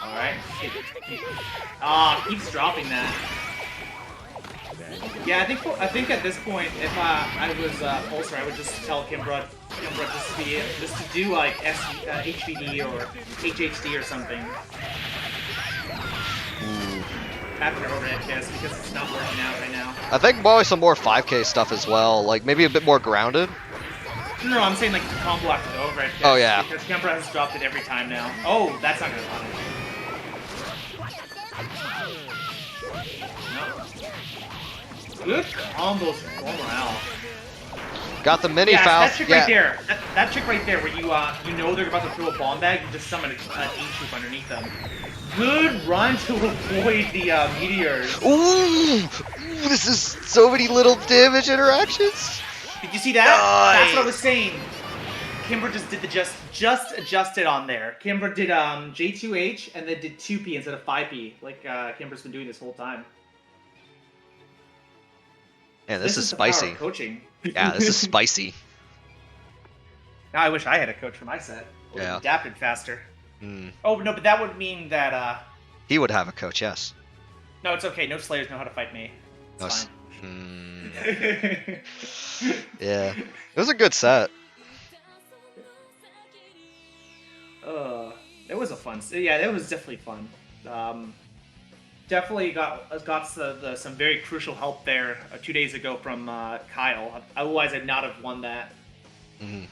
Alright. Keeps dropping that. Yeah, I think at this point, if I was Pulsar, I would just tell Kiumbra just to do like HVD or HHD or something. After overhead kiss, because it's not working out right now. I think probably some more 5K stuff as well, like maybe a bit more grounded. No, I'm saying like the combo after the overhead kiss. Oh yeah. Because Kiumbra has dropped it every time now. Oh, that's not gonna punish. Good combos from FormalEll. Got the mini Yeah, Faust. that trick right there. That trick right there, where you know they're about to throw a bomb bag, you just summon an E-troop underneath them. Good run to avoid the meteors. Ooh, this is so many little damage interactions. Did you see that? Nice. That's what I was saying. Kiumbra just did the just adjusted on there. Kiumbra did J2H and then did 2P instead of 5P, like Kiumbra's been doing this whole time. Man, this is the power of spicy. coaching. Yeah, this is spicy. Now I wish I had a coach for my set. Yeah. Adapted faster. Mm. Oh no, but that would mean that He would have a coach, yes. no, it's okay. No Slayers know how to fight me. It's No, fine. Yeah, it was a good set. It was a fun. Yeah, it was definitely fun. Definitely got some very crucial help there 2 days ago from Kyle. Otherwise, I'd not have won that. Mm-hmm.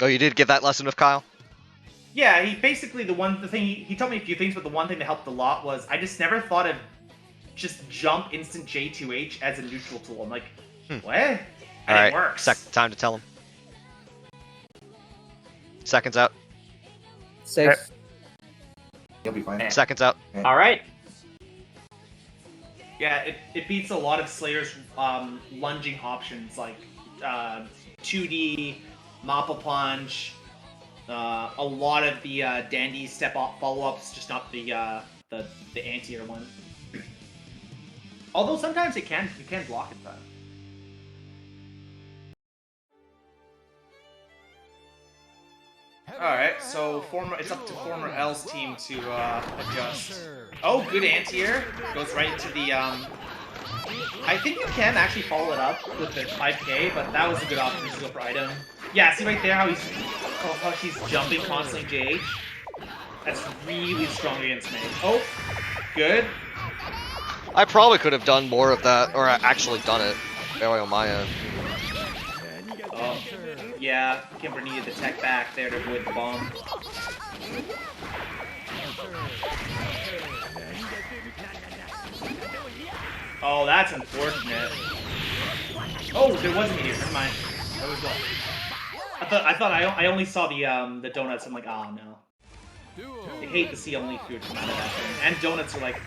Oh, you did get that lesson with Kyle? Yeah, he basically he told me a few things, but the one thing that helped a lot was I just never thought of just jump instant J2H as a neutral tool. I'm like, what? And Alright, it works. time to tell him. Seconds out. 6. You'll be fine. Seconds out. Alright. Yeah, it beats a lot of Slayer's lunging options like 2D, Mappa Punch, a lot of the Dandy step up follow-ups, just not the anti-air one. Although sometimes you can block it though. Alright, so it's up to FormalEll's team to adjust. Oh, good anti-air. Goes right into the I think you can actually follow it up with the 5k, but that was a good option to go for item. Yeah, see right there how she's jumping constantly JH? That's really strong against me. Oh, good. I probably could have done more of that, or actually done it. Anyway, on my end. Oh, yeah, Kiumbra needed the tech back there to avoid the bomb. Oh, that's unfortunate. Oh, there wasn't here. Never mind. That was one. I only saw the donuts. I'm like, oh no. I hate to see only food come out of that thing. And donuts are like.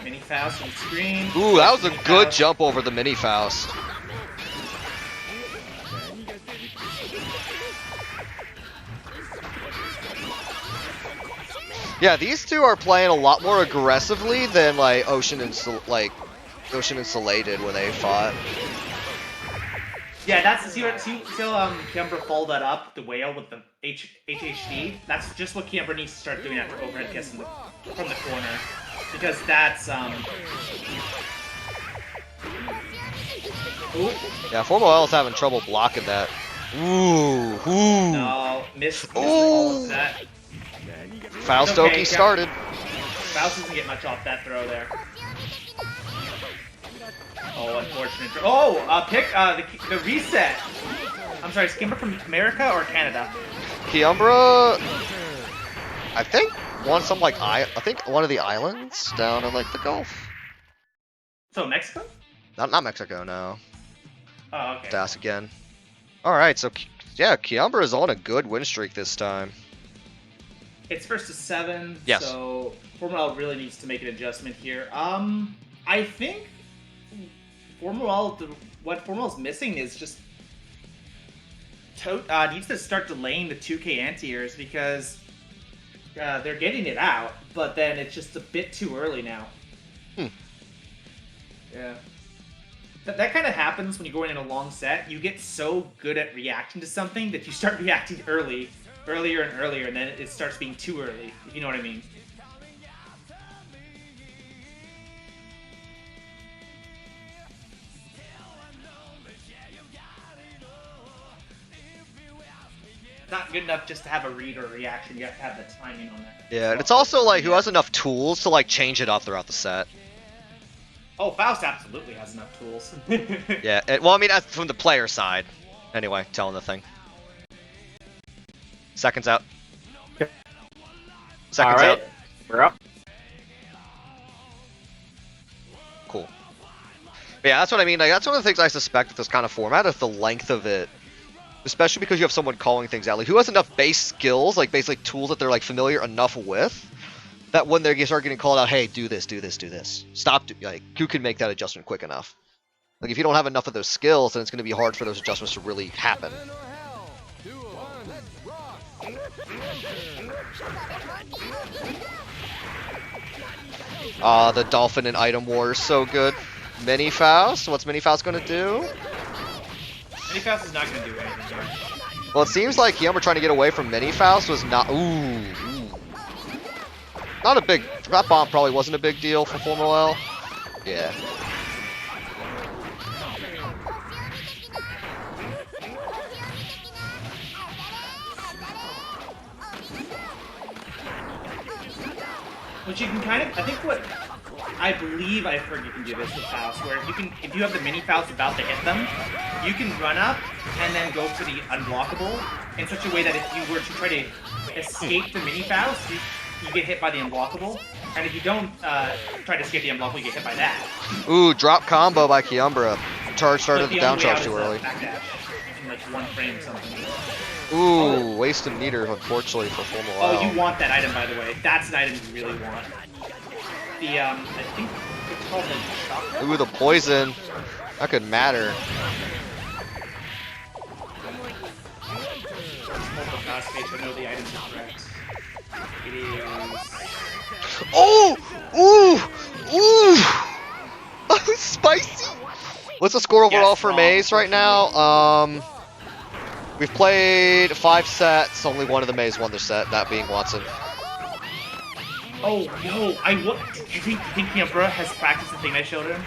Mini Faust on screen. Ooh, that was a good jump over the Mini Faust. Yeah, these two are playing a lot more aggressively than like Ocean and Soleil did when they fought. Yeah, that's Kiumbra followed that up, the whale with the HHD. That's just what Kiumbra needs to start doing after overhead kicks from the corner. Because that's Ooh. Yeah, FormalEll's having trouble blocking that. Ooh. No, missed all of that. Faust Oki started. Faust doesn't get much off that throw there. Oh, unfortunate. Oh, pick the reset. I'm sorry, is Kiumbra from America or Canada? Kiumbra, I think one one of the islands down in like the Gulf. So Mexico? Not Mexico, no. Oh, okay. Das again. All right, so yeah, Kiumbra is on a good win streak this time. It's first to 7, yes. So FormalEll really needs to make an adjustment here. I think what FormalEll's missing is just needs to start delaying the 2k anti-airs because they're getting it out, but then it's just a bit too early now. Yeah. That kind of happens when you're going in a long set. You get so good at reacting to something that you start reacting earlier and earlier, and then it starts being too early, if you know what I mean. Not good enough just to have a read or a reaction. You have to have the timing on that. Yeah, and it's also like who has enough tools to like change it up throughout the set. Oh, Faust absolutely has enough tools. Yeah, well, I mean, that's from the player side. Anyway, telling the thing. Seconds out. Okay. Seconds out. We're up. Cool. But yeah, that's what I mean. Like, that's one of the things I suspect with this kind of format is the length of it. Especially because you have someone calling things out. Like, who has enough base skills, like basically tools that they're like familiar enough with, that when they start getting called out, hey, do this, do this, do this. Stop. Like, who can make that adjustment quick enough? Like, if you don't have enough of those skills, then it's going to be hard for those adjustments to really happen. The Dolphin and Item War is so good. Mini Faust? What's Mini Faust going to do? Mini Faust is not going to do anything here. Well, it seems like Kiumbra trying to get away from Mini Faust was not... Ooh. Not a big... That bomb probably wasn't a big deal for FormalEll. Yeah. Which you can kind of... I think what... I believe I've heard you can do this with Faust, where if you have the Mini Faust about to hit them, you can run up and then go for the unblockable in such a way that if you were to try to escape the Mini Faust, you get hit by the unblockable. And if you don't try to escape the unblockable, you get hit by that. Ooh, drop combo by Kiumbra. Charge started the down charge too early. Backdash in like 1 frame or something. Ooh, waste a meter, unfortunately, for FormalEll. Oh, you want that item, by the way. That's an item you really want. The, I think it's called the chakra? Ooh, the poison. That could matter. Fast page, I know the items are correct. It is... Oh! Ooh! Ooh! Spicy! What's the score overall Yes, for wrong, Maze right now? We've played 5 sets. Only one of the Maze won their set, that being Wattson. Oh, yo, do you think Kiumbra has practiced the thing I showed him?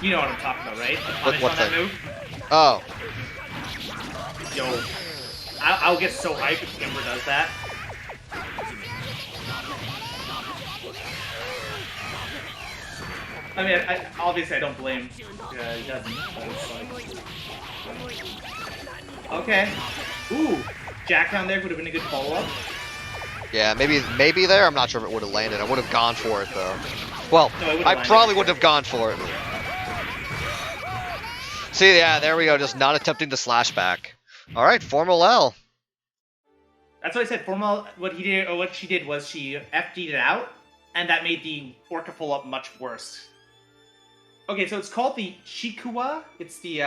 You know what I'm talking about, right? The punish What on that thing? move? Oh. Yo, I'll get so hyped if Kiumbra does that. I mean, obviously I don't blame. Yeah, he doesn't. But it's like... Okay. Ooh, Jack down there would have been a good follow-up. Yeah, maybe there. I'm not sure if it would have landed. I would have gone for it though. Well, No, it would've I landed probably for wouldn't have gone for it. See, yeah, there we go. Just not attempting the slash back. All right, FormalEll. That's what I said. Formal, what he did, or what she did was she FD'd it out, and that made the Orca follow-up much worse. Okay, so it's called the Chikua. It's the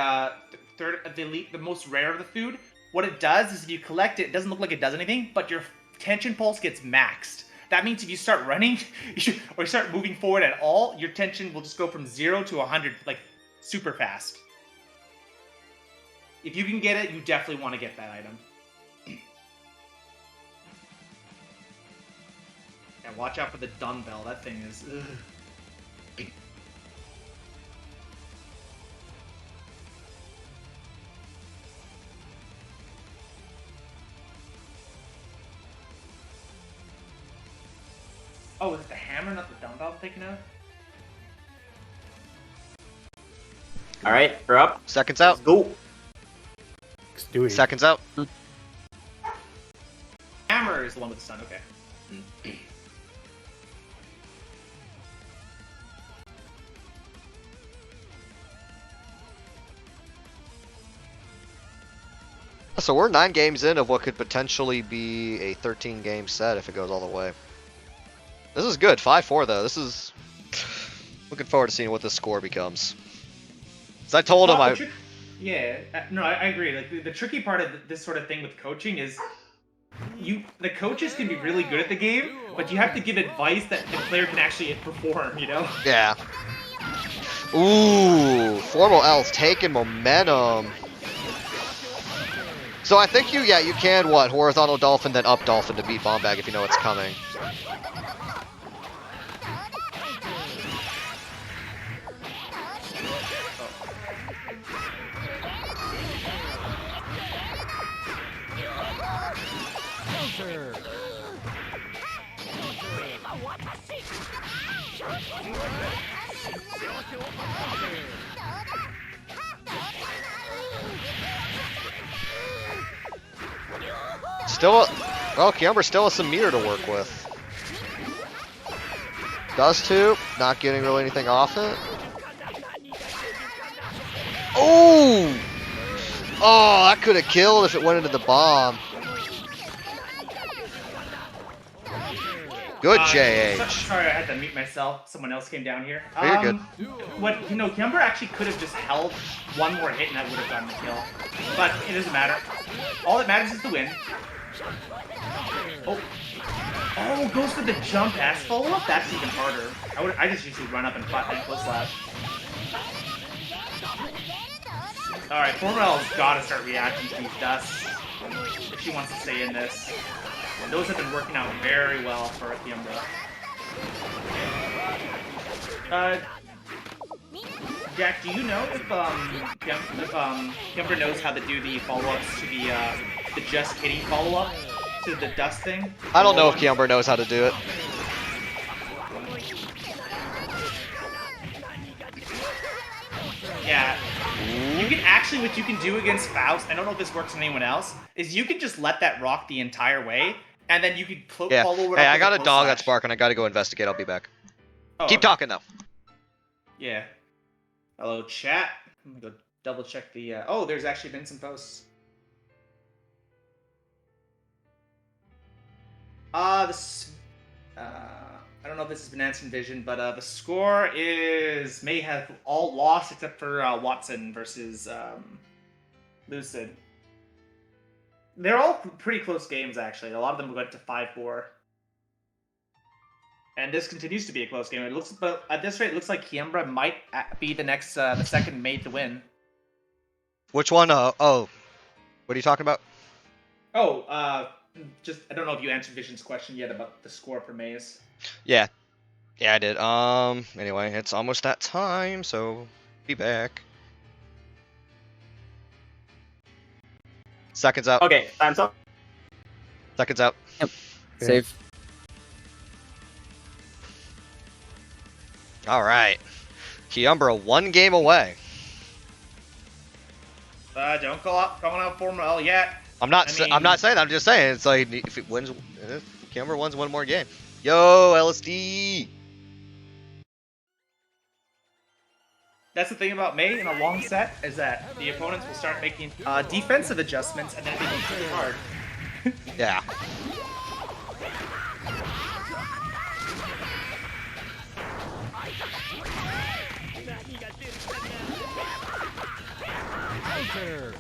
the most rare of the food. What it does is if you collect it, it doesn't look like it does anything, but your tension pulse gets maxed. That means if you start running, or you start moving forward at all, your tension will just go from 0 to 100, like, super fast. If you can get it, you definitely want to get that item. And watch out for the dumbbell. That thing is... Ugh. Oh, is it the hammer, not the dumbbell taken out? Alright, we're up. Seconds out. Let's go. Stewie. Seconds out. Hammer is the one with the stun, okay. So we're 9 games in of what could potentially be a 13-game set if it goes all the way. This is good. 5-4 though. This is looking forward to seeing what this score becomes. As I told him, Yeah, no, I agree. Like the tricky part of this sort of thing with coaching is, the coaches can be really good at the game, but you have to give advice that the player can actually perform. You know? Yeah. Ooh, FormalEll's taking momentum. So I think you can horizontal dolphin then up dolphin to beat bomb bag if you know it's coming. Counter. Still, well, Kiumbra still has some meter to work with. Does too, not getting really anything off it. Oh! Oh, that could have killed if it went into the bomb. Good JH. Sorry, I had to mute myself. Someone else came down here. Oh, you're good. Kiumbra actually could have just held one more hit and that would have gotten the kill. But it doesn't matter. All that matters is the win. Oh, goes for the jump ass follow-up? That's even harder. I just usually run up and flat and close slash. Alright, FormalEll's gotta start reacting to these dusts if she wants to stay in this. Those have been working out very well for Kiumbra. Jack, do you know if Kiumbra knows how to do the follow-ups to the Just Kidding follow-up to the dust thing? I don't know if Kiumbra knows how to do it. Yeah. You can actually, what you can do against Faust, I don't know if this works on anyone else, is you can just let that rock the entire way, and then you can follow it Hey, up I with got a close dog slash. that's barking. I gotta go investigate. I'll be back. Oh, Keep okay. talking though. Yeah. Hello, chat. I'm gonna go double check the. Oh, there's actually been some posts. I don't know if this has been answered in Vision, but the score may have all lost except for Wattson versus Lucid. They're all pretty close games, actually. A lot of them went to 5-4. And this continues to be a close game. It looks, but at this rate, it looks like Kiumbra might be the next, the second mate to win. Which one? Oh, what are you talking about? Oh, just I don't know if you answered Vision's question yet about the score for Maze. Yeah, I did. Anyway, it's almost that time, so be back. Seconds out. Okay, time's up. Seconds out. Yep. Save. All right. Kiumbra 1 game away. Don't call out FormalEll yet. I'm not saying that. I'm just saying it's like if Kiumbra wins 1 more game. Yo, LSD. That's the thing about May in a long set is that the opponents will start making defensive adjustments and then it becomes pretty hard. Yeah. Wachter.